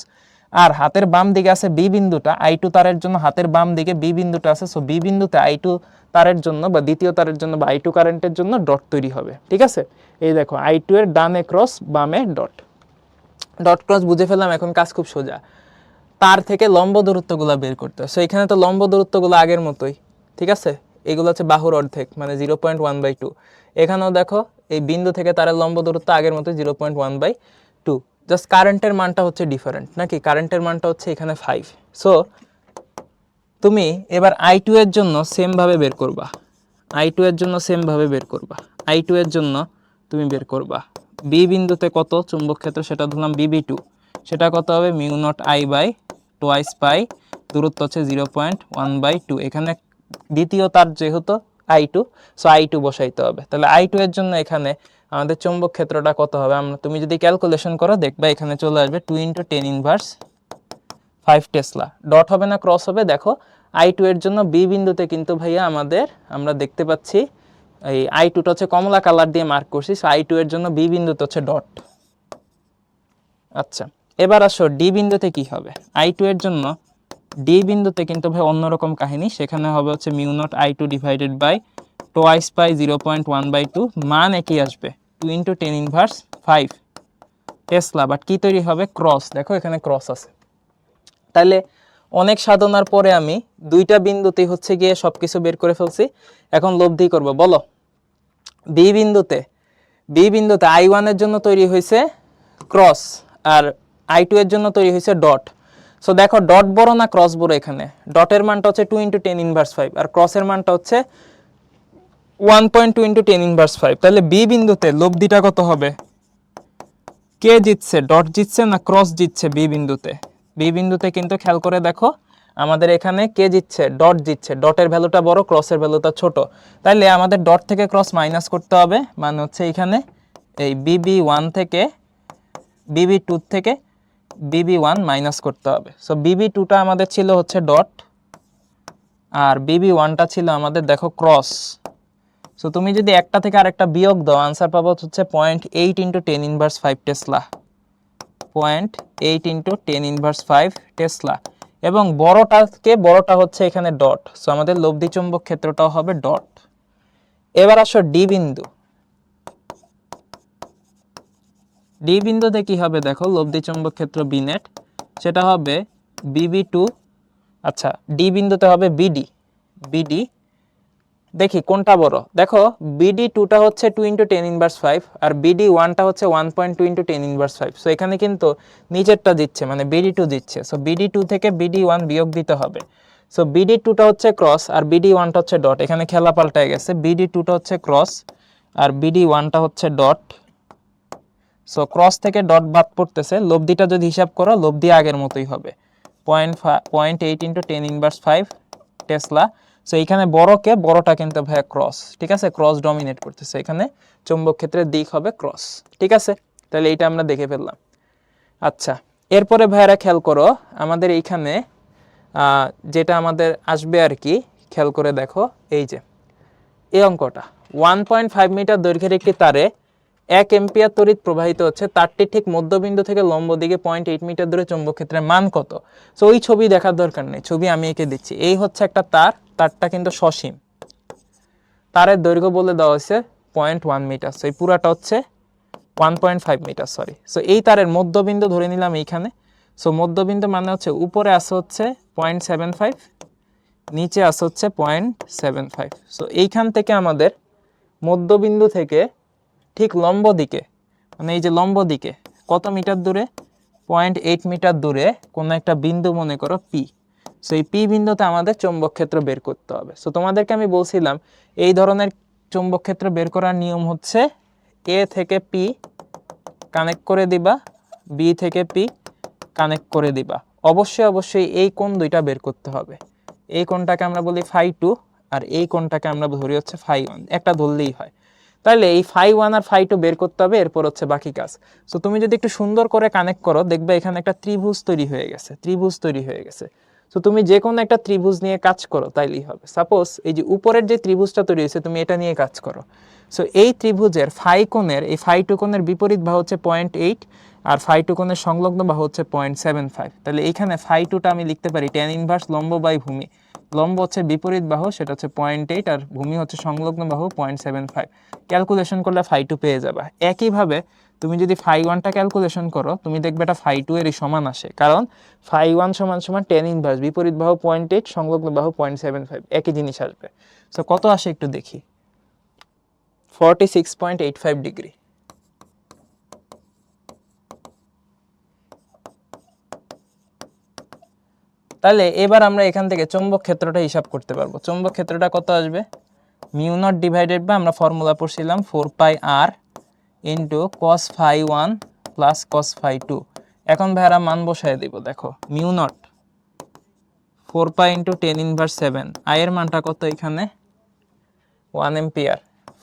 আর হাতের বাম দিকে আছে বি বিন্দুটা, I2 তারের জন্য হাতের বাম দিকে বি বিন্দুটা আছে, সো বি বিন্দুতে I2 তারের জন্য বা দ্বিতীয় তারের জন্য বা I2 কারেন্টের জন্য ডট তৈরি হবে। ঠিক আছে, এই দেখো I2 এর ডানে ক্রস, বামে ডট। ডট ক্রস বুঝে ফেললাম, এখন কাজ খুব সোজা, তার থেকে লম্ব দূরত্বগুলো বের করতে হয়। সো এখানে তো লম্ব দূরত্বগুলো আগের মতোই, ঠিক আছে, এগুলো হচ্ছে বাহুর অর্ধেক, মানে 0.1/2। এখানেও দেখো এই বিন্দু থেকে তারের লম্ব দূরত্ব আগের মতো 0.1/2। জাস্ট কারেন্টের মানটা হচ্ছে ডিফারেন্ট, নাকি? কারেন্টের মানটা হচ্ছে এখানে 5। সো তুমি এবার I2 এর জন্য সেম ভাবে বের করবা, I2 এর জন্য সেম ভাবে বের করবা। I2 এর জন্য তুমি বের করবা বি বিন্দুতে কত চুম্বক ক্ষেত্র, সেটা ধরলাম BB2, সেটা কত হবে? μ0I/2 পাই, দূরত্ব হচ্ছে 0.1/2। এখানে দ্বিতীয় তার যেহেতু I2, সো I2 বসাইতে হবে। তাহলে I2 এর জন্য এখানে আমাদের চুম্বক ক্ষেত্রটা কত হবে? তুমি যদি ক্যালকুলেশন করো দেখবা এখানে চলে আসবে 2 × 10⁻5 টেসলা। ডট হবে না ক্রস হবে? দেখো I2 এর জন্য বি বিন্দুতে কিন্তু ভাইয়া আমরা দেখতে পাচ্ছি এই I2টা হচ্ছে কমলা কালার দিয়ে মার্ক করছি, সো I2 এর জন্য বি বিন্দুতে হচ্ছে ডট। আচ্ছা, এবার আসো ডি বিন্দুতে কি হবে? I2 এর জন্য ডি বিন্দুতে কিন্তু ভাই অন্যরকম কাহিনী, সেখানে হবে হচ্ছে μ0I2 ডিভাইডেড বাই 2 পাই 0.1/2, মান একই আসবে 2 × 10⁻5 টেসলা, বাট কি তৈরি হবে? ক্রস। দেখো এখানে ক্রস আছে। তাহলে অনেক সাধনার পরে আমি দুইটা বিন্দুতেই হচ্ছে গিয়ে সবকিছু বের করে ফেলছি। এখন লব্ধি করব, বলো বি বিন্দুতে I1 এর জন্য তৈরি হয়েছে ক্রস, আর I2 এর জন্য তৈরি হয়েছে ডট। সো দেখো ডট বড় না ক্রস বড়? এখানে ডটের মানটা হচ্ছে 2 × 10⁻5 আর ক্রসের মানটা হচ্ছে 1.2 × 10⁻5। তাহলে বি বিন্দুতে লব্ধিটা কত হবে? কে জিতছে? ডট জিতছে না ক্রস জিতছে? বি বিন্দুতে কিন্তু খেয়াল করে দেখো আমাদের এখানে কে জিতছে? ডট জিতছে। ডটের ভ্যালুটা বড়, ক্রসের ভ্যালুটা ছোট। তাইলে আমাদের ডট থেকে ক্রস মাইনাস করতে হবে, মানে হচ্ছে এখানে এই BB1 থেকে BB2 থেকে BB1 মাইনাস করতে হবে। সো BB2টা আমাদের ছিল হচ্ছে ডট, আর BB1টা ছিল আমাদের দেখো ক্রস। সো তুমি যদি একটা থেকে আরেকটা বিয়োগ দাও আনসার পাবো হচ্ছে 0.8 × 10⁻5 টেসলা, 0.8 × 10⁻5 টেসলা। এবং বড়টা হচ্ছে এখানে ডট, সো আমাদের লব্ধি চুম্বক ক্ষেত্রটাও হবে ডট। এবার আসো ডি বিন্দুতে কি হবে? দেখো লব্ধি চুম্বক ক্ষেত্র বি নেট, সেটা হবে BB2। আচ্ছা, ডি বিন্দুতে হবে বিডি। দেখি কোনটা বড়। দেখো BD2টা হচ্ছে 2 × 10⁻5 আর BD1টা হচ্ছে 1.2 × 10⁻5। সো এখানে কিন্তু নিচেরটা দিচ্ছে, মানে BD2 দিচ্ছে। সো BD2 থেকে BD1 বিয়োগ দিতে হবে। সো BD2টা হচ্ছে ক্রস আর BD1টা হচ্ছে ডট। এখানে খেলা পাল্টায় গেছে, BD2টা হচ্ছে ক্রস আর BD1টা হচ্ছে ডট। সো ক্রস থেকে ডট বাদ পড়তেছে, লব্ধিটা যদি হিসাব করো লব্ধি আগের মতোই হবে 0.8 × 10⁻5 টেসলা। সো এখানে বড়টা কিন্তু ভাইয়া ক্রস, ঠিক আছে, ক্রস ডমিনেট করতেছে, এখানে চুম্বক ক্ষেত্রের দিক হবে ক্রস। ঠিক আছে, তাহলে এইটা আমরা দেখে ফেললাম। আচ্ছা, এরপরে ভাইয়ারা খেয়াল করো আমাদের এইখানে যেটা আমাদের আসবে আর কি, খেয়াল করে দেখো এই যে এই অঙ্কটা 1.5 মিটার দৈর্ঘ্যের একটি তারে 1 এম্পিয়ার তড়িৎ প্রবাহিত হচ্ছে, তারটি ঠিক মধ্যবিন্দু থেকে লম্ব দিকে 0.8 মিটার দূরে চুম্বক ক্ষেত্রের মান কত? সো ওই ছবি দেখার দরকার নেই, ছবি আমি এঁকে দিচ্ছি। এই হচ্ছে একটা তারটা কিন্তু সসীম, তারের দৈর্ঘ্য বলে দেওয়া হয়েছে 0.1 মিটার, সো এই পুরাটা হচ্ছে 1.5 মিটার, সরি। সো এই তারের মধ্যবিন্দু ধরে নিলাম এইখানে। সো মধ্যবিন্দু মানে হচ্ছে উপরে আছে হচ্ছে 0.75, নিচে আছে হচ্ছে 0.75। সো এইখান থেকে আমাদের মধ্যবিন্দু থেকে ঠিক লম্ব দিকে, মানে এই যে লম্ব দিকে কত মিটার দূরে, 0.8 মিটার দূরে কোনো একটা বিন্দু মনে করো পি। সো এই পি বিন্দুতে আমাদের চৌম্বক ক্ষেত্র বের করতে হবে। সো তোমাদেরকে আমি বলছিলাম এই ধরনের চৌম্বক ক্ষেত্র বের করার নিয়ম হচ্ছে এ থেকে পি কানেক্ট করে দিবা, বি থেকে পি কানেক্ট করে দিবা। অবশ্যই এই কোণ দুইটা বের করতে হবে। এই কোণটাকে আমরা বলি φ2 আর এই কোণটাকে আমরা ধরি হচ্ছে φ1, একটা ধরলেই হয়। তাহলে এই φ1 আর φ2 বের করতে হবে, এরপর হচ্ছে বাকি কাজ। সো তুমি যদি একটু সুন্দর করে কানেক্ট করো দেখবে এখানে একটা ত্রিভুজ তৈরি হয়ে গেছে। সো তুমি যে কোনো একটা ত্রিভুজ নিয়ে কাজ করো তাইলেই হবে। সাপোজ এই যে উপরের যে ত্রিভুজটা তৈরি হয়েছে তুমি এটা নিয়ে কাজ করো। সো এই ত্রিভুজের ফাই কোণের, এই φ2 কোণের বিপরীত বাহু হচ্ছে 0.8 আর φ2 কোণের সংলগ্ন বাহু হচ্ছে 0.75। তাহলে এইখানে φ2টা আমি লিখতে পারি tan ইনভার্স লম্ব বাই ভূমি। লম্ব হচ্ছে বিপরীত বাহু, সেটা হচ্ছে 0.8 আর ভূমি হচ্ছে সংলগ্ন বাহু 0.75। ক্যালকুলেশন করলে φ2 পেয়ে যাবা। একইভাবে তুমি যদি φ1টা ক্যালকুলেশন করো তুমি দেখবে এটা φ2 এরই সমান আসে, কারণ φ1 সমান সমান tan ইনভার্স বিপরীত বাহু 0.8 সংলগ্ন বাহু 0.75, একই জিনিস আসবে। সো কত আসে একটু দেখি, 46.85 ডিগ্রি। তাহলে এবার আমরা এখান থেকে চৌম্বক ক্ষেত্রটা হিসাব করতে পারবো। চৌম্বক ক্ষেত্রটা কত আসবে, μ0 ডিভাইডেড বাই, আমরা ফর্মুলা পড়ছিলাম 4πr into cos φ1 plus cos φ2। এখন ভাইরা মান বসায় দিব, দেখো μ0 4π ইন্টু 10 ইনভার্স 7, এর মানটা কত এখানে 1 এম্পিয়ার।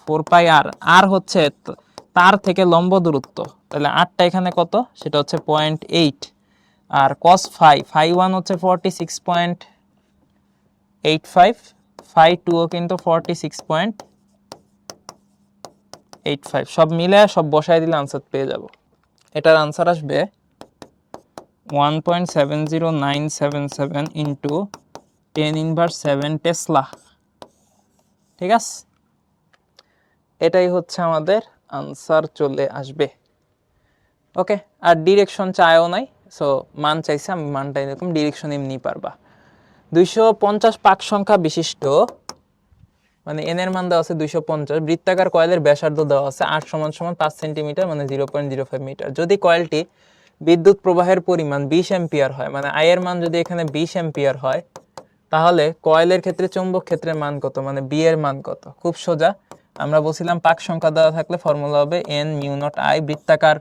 4πr, আর হচ্ছে তার থেকে লম্ব দূরত্ব, তাহলে আরটা এখানে কত, সেটা হচ্ছে 0.8। আর cos φ1 হচ্ছে 46.85, φ2 ও কিন্তু 46.85, সব মিলে সব বসায় দিলে আনসার পেয়ে যাব। এটার আনসার আসবে 1.70977 ইন্টু 10 ইনভার্স 7 টেসলা। ঠিক আছে, এটাই হচ্ছে আমাদের আনসার চলে আসবে। ওকে, আর ডিরেকশন চায়ও নাই, সো মান চাইছে, আমি মানটা এরকম, ডিরেকশন এমনি পারবা। 250 পাক সংখ্যা বিশিষ্ট, মানে এন এর মান দেওয়া আছে 250, বৃত্তাকার কয়েলের ব্যাসার্ধ দেওয়া আছে 8 সমান সমান 5 সেন্টিমিটার, মানে 0.05 মিটার। যদি কয়েলটি বিদ্যুৎ প্রবাহের পরিমাণ 20 অ্যাম্পিয়ার হয়, মানে আই এর মান যদি এখানে 20 অ্যাম্পিয়ার হয়, তাহলে কয়েলের ক্ষেত্রে চৌম্বক ক্ষেত্রের মান কত, মানে বি এর মান কত। খুব সোজা, আমরা বলছিলাম পাক সংখ্যা দেওয়া থাকলে ফর্মুলা হবে n μ0 i, বৃত্তাকার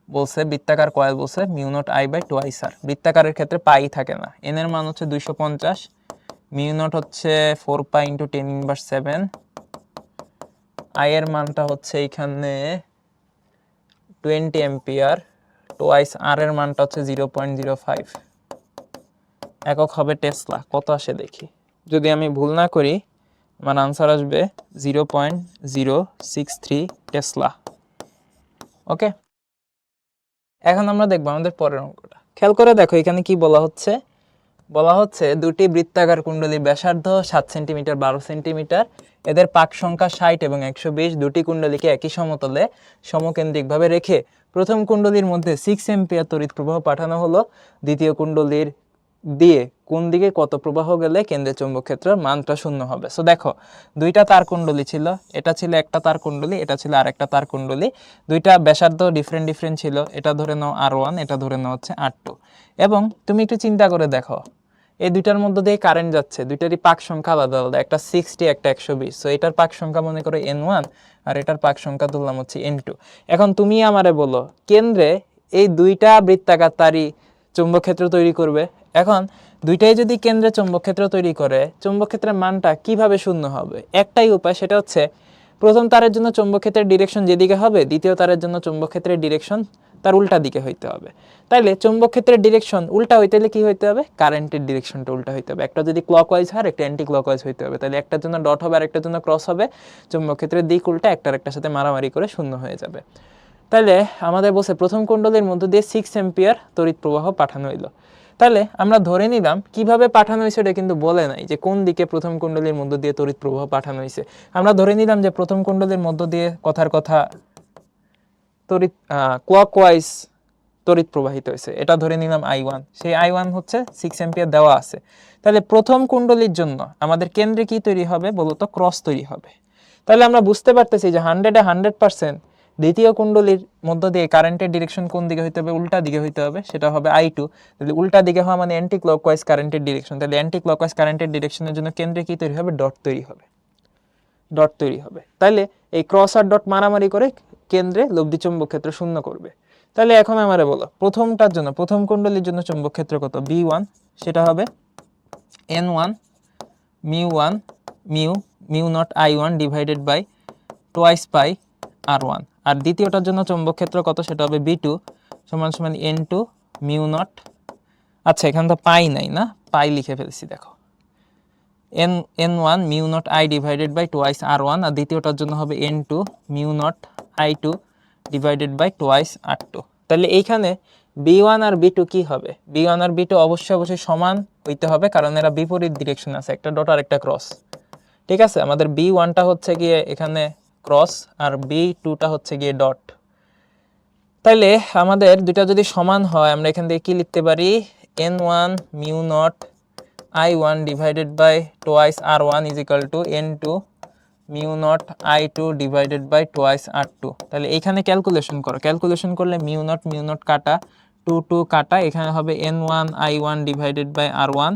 বলছে, বৃত্তাকার কয়েল বলছে μ0 i বাই 2r। বৃত্তাকারের ক্ষেত্রে পাই থাকে না। n এর মান হচ্ছে 250, μ0 হচ্ছে 4π ইন্টু 10 ইনভার্স 7, i এর মানটা হচ্ছে এখানে 20 অ্যাম্পিয়ার, টোয়াইস r এর মানটা হচ্ছে 0.05, একক হবে টেসলা। কত আসে দেখি, যদি আমি ভুল না করি আমার আনসার আসবে 0.063 টেসলা। ওকে, এখন আমরা দেখবো আমাদের পরের অঙ্কটা। খেয়াল করে দেখো এখানে কি বলা হচ্ছে, দুটি বৃত্তাকার কুণ্ডলীর ব্যাসার্ধ 7 সেন্টিমিটার 12 সেন্টিমিটার, এদের পাক সংখ্যা 60 এবং 120, দুটি কুণ্ডলীকে একই সমতলে সমকেন্দ্রিকভাবে রেখে প্রথম কুণ্ডলীর মধ্যে 6 এম্পিয়ার তড়িৎ প্রবাহ পাঠানো হলো। দ্বিতীয় কুণ্ডলীর দিয়ে কোন দিকে কত প্রবাহ গেলে কেন্দ্রের চৌম্বক ক্ষেত্রের মানটা শূন্য হবে। সো দেখো দুইটা তার কুণ্ডলী ছিল, এটা ছিল একটা তার কুণ্ডলী, এটা ছিল আরেকটা তার কুণ্ডলী, দুইটা ব্যাসার্ধ ডিফারেন্ট ছিল, এটা ধরে নাও R1, এটা ধরে নাও হচ্ছে R2। এবং তুমি একটু চিন্তা করে দেখো এই দুইটার মধ্যে দিয়ে কারেন্ট যাচ্ছে, দুইটারই পাক সংখ্যা আলাদা আলাদা, একটা 60 একটা 120। সো এটার পাক সংখ্যা মনে করো n1 আর এটার পাক সংখ্যা ধরলাম হচ্ছে n2। এখন তুমি আমারে বলো কেন্দ্রে এই দুইটা বৃত্তাকার তারই চৌম্বক ক্ষেত্র তৈরি করবে। এখন দুইটাই যদি কেন্দ্রে চৌম্বক ক্ষেত্র তৈরি করে, চৌম্বক ক্ষেত্রের মানটা কিভাবে শূন্য হবে? একটাই উপায়, সেটা হচ্ছে প্রথম তারের জন্য চৌম্বক ক্ষেত্রের ডিরেকশন যেদিকে হবে, দ্বিতীয় তারের জন্য চৌম্বক ক্ষেত্রের ডিরেকশন তার উল্টা দিকে হইতে হবে। তাইলে চৌম্বক ক্ষেত্রের ডিরেকশন উল্টা হইতে হলে কি হইতে হবে, কারেন্টের ডিরেকশনটা উল্টা হইতে হবে। একটা যদি ক্লকওয়াইজ হয় একটা অ্যান্টি ক্লকওয়াইজ হইতে হবে। তাহলে একটার জন্য ডট হবে আর একটার জন্য ক্রস হবে, চৌম্বক ক্ষেত্রের দিক উল্টা, একটার একটার সাথে মারামারি করে শূন্য হয়ে যাবে। তাহলে আমাদের বলছে প্রথম কুণ্ডলীর মধ্য দিয়ে 6 এম্পিয়ার তড়িৎ প্রবাহ পাঠানো হইলো। তাহলে আমরা ধরে নিলাম কিভাবে পাঠানো হয়েছে, এটা কিন্তু বলে নাই যে কোন দিকে প্রথম কুণ্ডলীর মধ্য দিয়ে তড়িৎ প্রবাহ পাঠানো হয়েছে। আমরা ধরে নিলাম যে প্রথম কুণ্ডলীর মধ্য দিয়ে কথার কথা তড়িৎ ক্লকওয়াইজ তড়িৎ প্রবাহিত হয়েছে, এটা ধরে নিলাম I1, সেই I1 হচ্ছে 6 অ্যাম্পিয়ার দেওয়া আছে। তাহলে প্রথম কুণ্ডলীর জন্য আমাদের কেন্দ্রে কি তৈরি হবে বলতো, ক্রস তৈরি হবে। তাহলে আমরা বুঝতে পারতেছি যে 100-এ 100% দ্বিতীয় কুণ্ডলীর মধ্য দিয়ে কারেন্টের ডিরেকশন কোন দিকে হইতে হবে, উল্টা দিকে হইতে হবে, সেটা হবে I2। তাহলে উল্টা দিকে হওয়া মানে অ্যান্টি ক্লকওয়াইজ কারেন্টের ডিরেকশন, তাহলে অ্যান্টি ক্লকওয়াইজ কারেন্টের ডিরেকশনের জন্য কেন্দ্রে কি তৈরি হবে, ডট তৈরি হবে, ডট তৈরি হবে। তাহলে এই ক্রস আর ডট মারামারি করে কেন্দ্রে লব্ধি চৌম্বক ক্ষেত্র শূন্য করবে। তাহলে এখন আমারে বলো প্রথমটার জন্য, প্রথম কুণ্ডলীর জন্য চৌম্বক ক্ষেত্র কত, B1, সেটা হবে N1 μ1 mu naught I1 divided by twice pi R1। আর দ্বিতীয়টার জন্য চৌম্বক ক্ষেত্র কত, সেটা হবে B2 সমান সমান N2 মিউ নট, আচ্ছা এখানে তো পাই নাই না, পাই লিখে ফেলছি দেখো, N1 mu naught I divided by twice R1। আর দ্বিতীয়টার জন্য হবে N2 mu naught I2 divided by twice R2। তাহলে এইখানে B1 আর B2 কি হবে, B1 আর B2 অবশ্যই সমান হইতে হবে, কারণ এরা বিপরীত ডিরেকশন আছে, একটা ডট আর একটা ক্রস। ঠিক আছে, আমাদের B1টা হচ্ছে গিয়ে এখানে ক্রস আর B2টা হচ্ছে গিয়ে ডট। তাইলে আমাদের দুইটা যদি সমান হয় আমরা এখান থেকে কি লিখতে পারি, N1 mu naught I1 divided by twice R1 is equal to N2 mu naught I2 divided by twice R2। তাহলে এখানে ক্যালকুলেশন করো, ক্যালকুলেশন করলে মিউ নট কাটা, 2 কাটা, এখানে হবে N1 I1 divided by R1,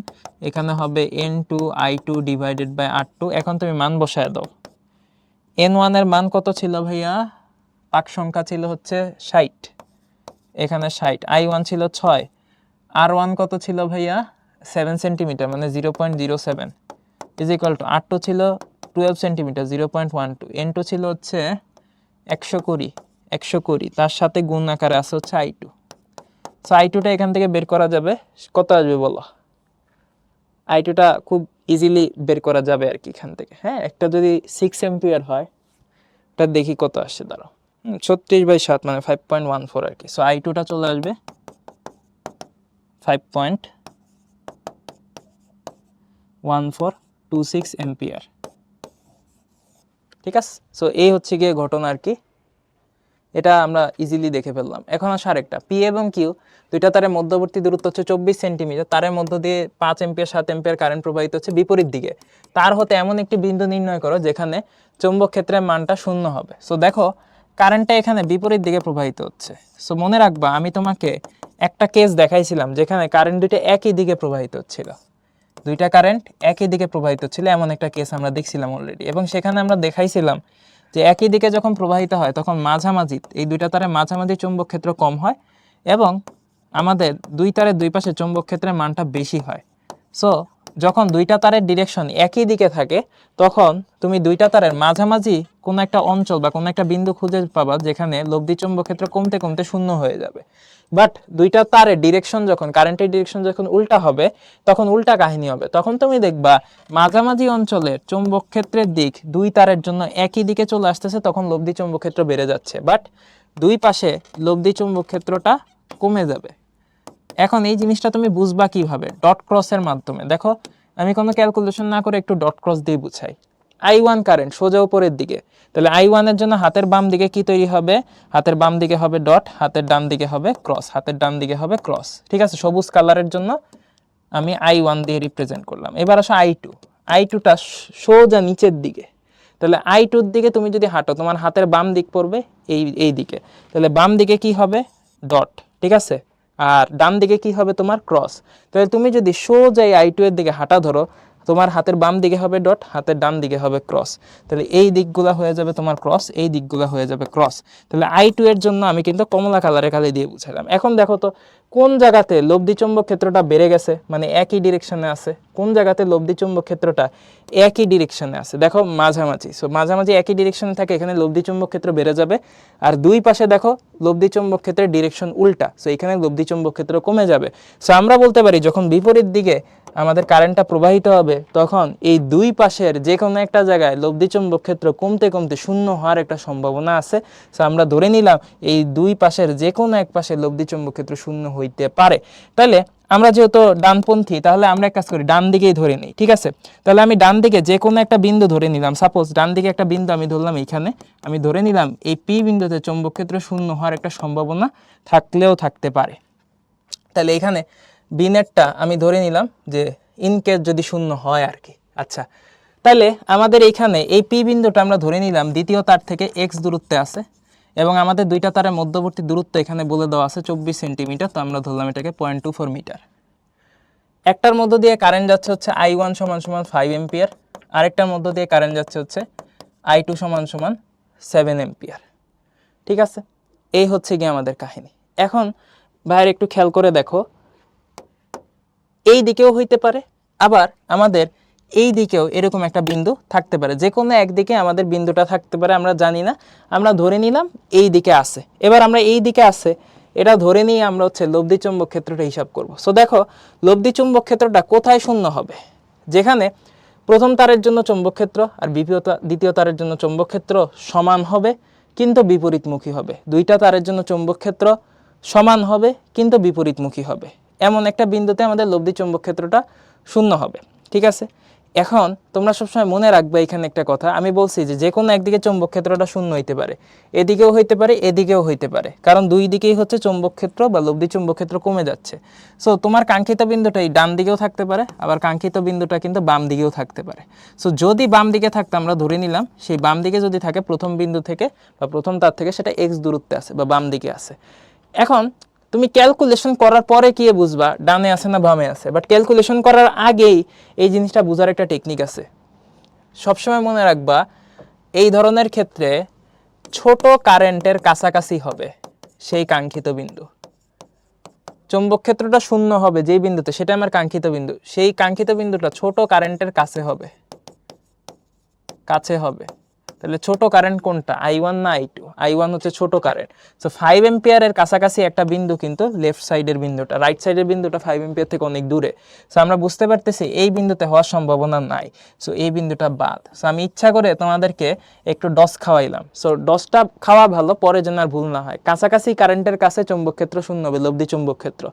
এখানে হবে N2 I2 divided by R2। এখন তুমি মান বসায় দাও। N1 এর মান কত ছিল ভাইয়া, পাক সংখ্যা ছিল হচ্ছে 60, এখানে 60, I1 ছিল 6, R1 কত ছিল ভাইয়া 7 সেন্টিমিটার মানে 0.07 ইজ ইকুয়াল টু R2 ছিল 12 সেন্টিমিটার 0.12, N2 ছিল হচ্ছে 120, তার সাথে গুণ আকারে আছে হচ্ছে I2। সো I2টা এখান থেকে বের করা যাবে, কত আসবে বলো, I2টা খুব ইজিলি বের করা যাবে আর কি এখান থেকে। হ্যাঁ, একটা যদি 6 অ্যাম্পিয়ার হয়, এটা দেখি কত আসছে, দাঁড়াও, 36/7 মানে 5.14 আর কি। সো I2টা চলে আসবে 5.1426 অ্যাম্পিয়ার। ঠিক আছে, সো এই হচ্ছে গিয়ে ঘটনা আর কি, এটা আমরা ইজিলি দেখে ফেললাম। এখন আসে আরেকটা, পি এবং কিউ দুইটা তারের মধ্যবর্তী দূরত্ব হচ্ছে 24 সেন্টিমিটার, তারের মধ্য দিয়ে 5 অ্যাম্পিয়ার 7 অ্যাম্পিয়ার কারেন্ট প্রবাহিত হচ্ছে বিপরীত দিকে। তার হতে এমন একটি বিন্দু নির্ণয় করো যেখানে চৌম্বক ক্ষেত্রের মানটা শূন্য হবে। সো দেখো কারেন্টটা এখানে বিপরীত দিকে প্রবাহিত হচ্ছে। সো মনে রাখবা আমি তোমাকে একটা কেস দেখাইছিলাম যেখানে কারেন্ট দুইটা একই দিকে প্রবাহিত হচ্ছিল, দুইটা কারেন্ট একই দিকে প্রবাহিত ছিল, এমন একটা কেস আমরা দেখছিলাম অলরেডি। এবং সেখানে আমরা দেখাইছিলাম যে একই দিকে যখন প্রবাহিত হয় তখন মাঝামাঝি এই দুইটা তারের মাঝামাঝি চৌম্বক ক্ষেত্র কম হয় এবং আমাদের দুই তারের দুই পাশে চৌম্বক ক্ষেত্রের মানটা বেশি হয়। সো যখন দুইটা তারের ডিরেকশন একই দিকে থাকে তখন তুমি দুইটা তারের মাঝামাঝি কোনো একটা অঞ্চল বা কোনো একটা বিন্দু খুঁজে পাবা যেখানে লব্ধি চৌম্বক ক্ষেত্র কমতে কমতে শূন্য হয়ে যাবে। বাট দুইটা তারের ডিরেকশন যখন, কারেন্টের ডিরেকশন যখন উল্টা হবে তখন উল্টা কাহিনী হবে, তখন তুমি দেখবা মাঝামাঝি অঞ্চলের চৌম্বক ক্ষেত্রের দিক দুই তারের জন্য একই দিকে চলে আসতেছে, তখন লব্ধি চৌম্বক ক্ষেত্র বেড়ে যাচ্ছে, বাট দুই পাশে লব্ধি চৌম্বক ক্ষেত্রটা কমে যাবে। এখন এই জিনিসটা তুমি বুঝবা কিভাবে, ডট ক্রসের মাধ্যমে। দেখো আমি কোনো ক্যালকুলেশন না করে একটু ডট ক্রস দিয়ে বুঝাই। I1 কারেন্ট সোজা উপরের দিকে, তাহলে I1 এর জন্য হাতের বাম দিকে কি তৈরি হবে, হাতের বাম দিকে হবে ডট, হাতের ডান দিকে হবে ক্রস, হাতের ডান দিকে হবে ক্রস। ঠিক আছে, সবুজ কালারের জন্য আমি I1 দিয়ে রিপ্রেজেন্ট করলাম। এবার আসো I2টা সোজা নিচের দিকে, তাহলে I2-র দিকে তুমি যদি হাঁটো তোমার হাতের বাম দিক পড়বে এই দিকে, তাহলে বাম দিকে কি হবে ডট, ঠিক আছে, আর ডান দিকে কি হবে তোমার ক্রস। তাহলে তুমি যদি সোজা I2 এর দিকে হাঁটা ধরো তোমার হাতের বাম দিকে হবে ডট, হাতের ডান দিকে হবে ক্রস, তাহলে এই দিকগুলো হয়ে যাবে তোমার ক্রস, এই দিকগুলো হয়ে যাবে ক্রস। তাহলে I2 এর জন্য আমি কিন্তু কমলা কালারে কালি দিয়ে বুঝাইলাম। এখন দেখো তো কোন জায়গাতে লব্ধি চৌম্বক ক্ষেত্রটা বেড়ে গেছে, মানে একই ডিরেকশনে আছে, কোন জায়গাতে লব্ধি চৌম্বক ক্ষেত্রটা একই ডিরেকশনে আছে, দেখো মাঝামাঝি। সো মাঝামাঝি একই ডিরেকশনে থাকে, এখানে লব্ধি চৌম্বক ক্ষেত্র বেড়ে যাবে। আর দুই পাশে দেখো লব্ধি চৌম্বক ক্ষেত্রের ডিরেকশন উল্টা, সো এখানে লব্ধি চৌম্বক ক্ষেত্র কমে যাবে। সো আমরা বলতে পারি যখন বিপরীত দিকে আমাদের কারেন্টটা প্রবাহিত হবে তখন এই দুই পাশের যে কোনো একটা জায়গায় লব্ধি চৌম্বক ক্ষেত্র কমতে কমতে শূন্য হওয়ার একটা সম্ভাবনা আছে। সো আমরা ধরে নিলাম এই দুই পাশের যে কোনো এক পাশে লব্ধি চৌম্বক ক্ষেত্র শূন্য হইতে পারে। তাহলে আমরা যেহেতু ডানপন্থী, তাহলে আমরা এক কাজ করি, ডান দিকেই ধরে নিই, ঠিক আছে? তাহলে আমি ডান দিকে যে কোনো একটা বিন্দু ধরে নিলাম। সাপোজ ডান দিকে একটা বিন্দু আমি ধরলাম এইখানে, আমি ধরে নিলাম এই পি বিন্দুতে চৌম্বক ক্ষেত্র শূন্য হওয়ার একটা সম্ভাবনা থাকলেও থাকতে পারে। তাহলে এখানে বি নেটটা আমি ধরে নিলাম যে ইনকেস যদি শূন্য হয় আর কি। আচ্ছা, তাহলে আমাদের এইখানে এই পি বিন্দুটা আমরা ধরে নিলাম দ্বিতীয় তার থেকে এক্স দূরত্বে আছে, এবং আমাদের দুইটা তারের মধ্যবর্তী দূরত্ব এখানে বলে দেওয়া আছে 24 সেন্টিমিটার। তো আমরা ধরলাম এটাকে 0.24 মিটার। একটার মধ্য দিয়ে কারেন্ট যাচ্ছে হচ্ছে I1 সমান সমান 5 এম্পিয়ার, আরেকটার মধ্য দিয়ে কারেন্ট যাচ্ছে হচ্ছে I2 সমান সমান 7 এম্পিয়ার। ঠিক আছে, এই হচ্ছে গিয়ে আমাদের কাহিনী। এখন ভাইয়ের একটু খেয়াল করে দেখো, এই দিকেও হইতে পারে, আবার আমাদের এই দিকেও এরকম একটা বিন্দু থাকতে পারে। যে কোনো একদিকে আমাদের বিন্দুটা থাকতে পারে, আমরা জানি না, আমরা ধরে নিলাম এই দিকে আছে। এবার আমরা এই দিকে আছে এটা ধরে নিয়ে আমরা হচ্ছে লব্ধি চুম্বক ক্ষেত্রটা হিসাব করব। সো দেখো, লব্ধি চুম্বক ক্ষেত্রটা কোথায় শূন্য হবে? যেখানে প্রথম তারের জন্য চৌম্বক ক্ষেত্র আর দ্বিতীয় তারের জন্য চৌম্বক ক্ষেত্র সমান হবে কিন্তু বিপরীতমুখী হবে। দুইটা তারের জন্য চৌম্বক ক্ষেত্র সমান হবে কিন্তু বিপরীতমুখী হবে, এমন একটা বিন্দুতে আমাদের লব্ধি চৌম্বক ক্ষেত্রটা শূন্য হবে। ঠিক আছে, এখন তোমরা সবসময় মনে রাখবে এখানে একটা কথা, আমি বলছি যে কোনো একদিকে চৌম্বক ক্ষেত্রটা শূন্য হইতে পারে, এদিকেও হইতে পারে এদিকেও হইতে পারে, কারণ দুই দিকেই হচ্ছে চৌম্বক ক্ষেত্র বা লব্ধি চৌম্বক ক্ষেত্র কমে যাচ্ছে। সো তোমার কাঙ্ক্ষিত বিন্দুটা এই ডান দিকেও থাকতে পারে, আবার কাঙ্ক্ষিত বিন্দুটা কিন্তু বাম দিকেও থাকতে পারে। সো যদি বাম দিকে থাকতো, আমরা ধরে নিলাম সেই বাম দিকে যদি থাকে প্রথম বিন্দু থেকে বা প্রথম তার থেকে সেটা এক্স দূরত্বে আছে বা বাম দিকে আছে। এখন তুমি ক্যালকুলেশন করার পরে কি বুঝবা ডানে আছে না বামে আছে, বাট ক্যালকুলেশন করার আগেই এই জিনিসটা বোঝার একটা টেকনিক আছে। সবসময় মনে রাখবা এই ধরনের ক্ষেত্রে ছোট কারেন্টের কাছাকাছি হবে সেই কাঙ্ক্ষিত বিন্দু। চৌম্বক ক্ষেত্রটা শূন্য হবে যেই বিন্দুতে, সেটা আমার কাঙ্ক্ষিত বিন্দু, সেই কাঙ্ক্ষিত বিন্দুটা ছোট কারেন্টের কাছে হবে, কাছে হবে। তাহলে ছোট কারেন্ট কোনটা, I1 না I2? I1 হচ্ছে ছোট কারেন্ট। সো 5 এম্পিয়ারের কাছাকাছি একটা বিন্দু কিন্তু লেফট সাইডের বিন্দুটা, রাইট সাইডের বিন্দুটা 5 এম্পিয়ার থেকে অনেক দূরে। সো আমরা বুঝতে পারতেছি এই বিন্দুতে হওয়ার সম্ভাবনা নাই, সো এই বিন্দুটা বাদ। সো আমি ইচ্ছা করে তোমাদেরকে একটু ডস খাওয়াইলাম। সো ডসটা খাওয়া ভালো, পরে যেন আর ভুল না হয়। কাছাকাছি কারেন্টের কাছে চৌম্বক ক্ষেত্র শূন্য হবে, লব্ধি চৌম্বক ক্ষেত্র।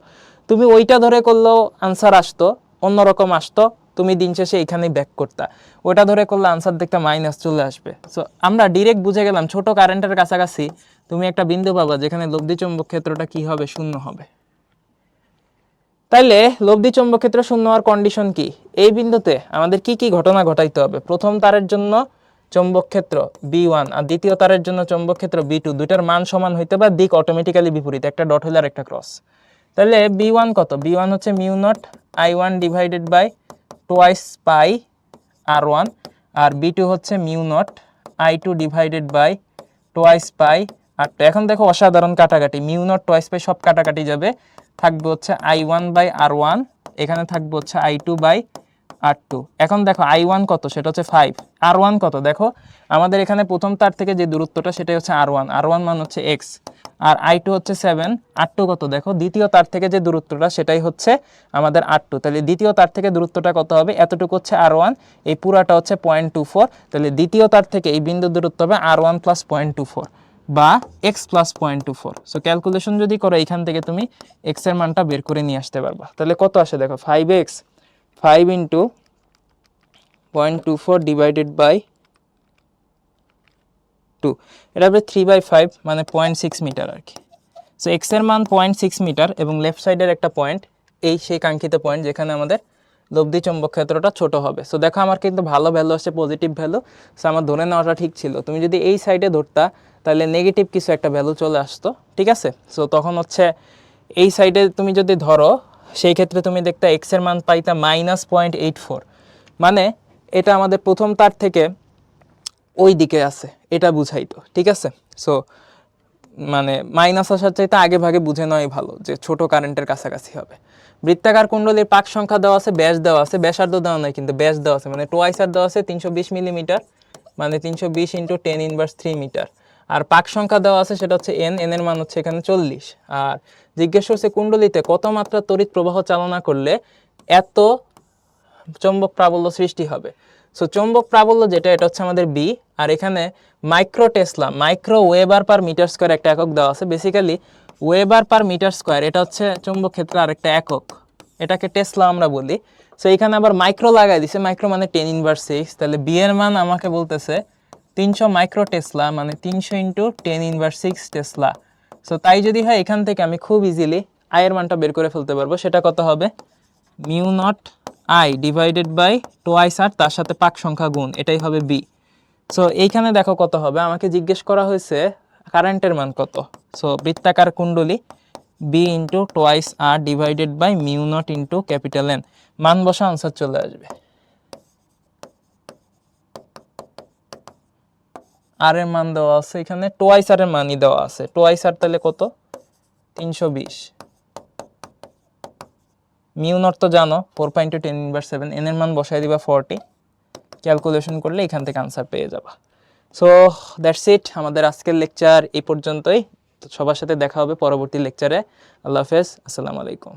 তুমি ওইটা ধরে করলেও আনসার আসতো, অন্যরকম আসতো, তুমি দিন শেষে এখানেই ব্যাক করতা। ওটা ধরে করলে আনসার দেখতে মাইনাস চলে আসবে। সো আমরা ডিরেক্ট বুঝে গেলাম ছোট কারেন্টের কাছাকাছি তুমি একটা বিন্দু পাবা যেখানে লব্ধি চৌম্বক ক্ষেত্রটা কি হবে, শূন্য হবে। তাইলে লব্ধি চৌম্বক ক্ষেত্র শূন্য হওয়ার কন্ডিশন কি? এই বিন্দুতে আমাদের কি কি ঘটনা ঘটাইতে হবে? প্রথম তারের জন্য চৌম্বক ক্ষেত্র B1 আর দ্বিতীয় তারের জন্য চৌম্বক ক্ষেত্র B2, দুইটার মান সমান হইতে বা দিক অটোমেটিক্যালি বিপরীত, একটা ডট হইলে আর একটা ক্রস। তাহলে B1 কত? B1 হচ্ছে mu naught I1 divided by twice pi R1, আর B2 হচ্ছে mu naught I2 divided by twice pi R2। এখন দেখো অসাধারণ কাটাকাটি, মিউ নট টোয়াইস পাই সব কাটাকাটি যাবে, থাকবে হচ্ছে I1 বাই R1, এখানে থাকবে হচ্ছে I2 বাই R2। এখন দেখো I1 কত, সেটা হচ্ছে 5, R1 কত দেখো, আমাদের এখানে প্রথম তার থেকে যে দূরত্বটা সেটাই হচ্ছে R1, R1 মান হচ্ছে x, আর I2 হচ্ছে 7, R2 কত দেখো, দ্বিতীয় তার থেকে যে দূরত্বটা সেটাই হচ্ছে আমাদের R2। তাহলে দ্বিতীয় তার থেকে দূরত্বটা কত হবে, এতটুকু হচ্ছে R1, এই পুরাটা হচ্ছে 0.24। তাহলে দ্বিতীয় তার থেকে এই বিন্দুর দূরত্ব হবে R1 প্লাস 0.24 বা x প্লাস 0.24। সো ক্যালকুলেশন যদি করো এখান থেকে তুমি x এর মানটা বের করে নিয়ে আসতে পারবা। তাহলে কত আসে দেখো, 5x 5 ইন্টু 0.24 ডিভাইডেড বাই 2, এটা হবে 3/5 মানে 0.6 মিটার আর কি। সো x এর মান 0.6 মিটার এবং লেফট সাইডের একটা পয়েন্ট, এই সেই কাঙ্ক্ষিত পয়েন্ট যেখানে আমাদের লব্ধি চৌম্বক ক্ষেত্রটা ছোট হবে। সো দেখো আমার কিন্তু ভালো ভ্যালু আসছে, পজিটিভ ভ্যালু। সো আমার ধরে নেওয়াটা ঠিক ছিল। তুমি যদি এই সাইডে ধরতা তাহলে নেগেটিভ কিছু একটা ভ্যালু চলে আসতো, ঠিক আছে? সো তখন হচ্ছে এই সাইডে তুমি যদি ধরো সেই ক্ষেত্রে তুমি দেখতে x এর মান পাইতা -0.84, মানে এটা আমাদের প্রথম তার থেকে ওই দিকে আছে, এটা বুঝাইতো, ঠিক আছে? সো মানে মাইনাস আসার চাইতে আগে ভাগে বুঝে নেওয়াই ভালো যে ছোট কারেন্টের কাছাকাছি হবে। বৃত্তাকার কুণ্ডলীর পাক সংখ্যা দেওয়া আছে, ব্যাস দেওয়া আছে, ব্যাসার্ধ দেওয়া নাই কিন্তু ব্যাস দেওয়া আছে, মানে টোয়াইসার দেওয়া আছে 320 মিলিমিটার, মানে 320 ইন্টু 10 ইনভার্স 3 মিটার। আর পাক সংখ্যা দেওয়া আছে সেটা হচ্ছে n, n এর মান হচ্ছে এখানে 40। আর জিজ্ঞেস করছে কুণ্ডলীতে কত মাত্রা তড়িৎ প্রবাহ চালনা করলে এত চৌম্বক প্রাবল্য সৃষ্টি হবে। সো চৌম্বক প্রাবল্য যেটা, এটা হচ্ছে আমাদের বি, আর এখানে micro tesla, micro weber per metre square একটা একক দেওয়া আছে। Basically weber per metre square এটা হচ্ছে চৌম্বক ক্ষেত্রে আরেকটা একক, এটাকে টেসলা আমরা বলি। সো এখানে আবার মাইক্রো লাগাই দিছে, মাইক্রো মানে 10^6, তাহলে বি এর মান আমাকে বলতেছে 300 মাইক্রো টেসলা, মানে 300 ইন্টু 10^6 টেসলা। সো তাই যদি হয় এখান থেকে আমি খুব ইজিলি আই এর মানটা বের করে ফেলতে পারবো। সেটা কত হবে, mu naught I divided by twice r, তার সাথে পাক সংখ্যা গুণ, এটাই হবে বি। সো এইখানে দেখো কত হবে, আমাকে জিজ্ঞেস করা হয়েছে কারেন্টের মান কত। সো বৃত্তাকার কুণ্ডলী B into twice R divided by mu naught into capital N, মান বসা আনসার চলে আসবে। আর এর মান দেওয়া আছে এখানে, টোয়াইস আর এর মানই দেওয়া আছে, টোয়াইস আর তাহলে কত 320, মিউ নট তো জানো 4/10^7, এন এর মান বসাই দিবা 40, ক্যালকুলেশন করলে এখান থেকে আনসার পেয়ে যাবা। সো দ্যাটস ইট, আমাদের আজকের লেকচার এই পর্যন্তই। তো সবার সাথে দেখা হবে পরবর্তী লেকচারে। আল্লাহ হাফেজ, আসসালামু আলাইকুম।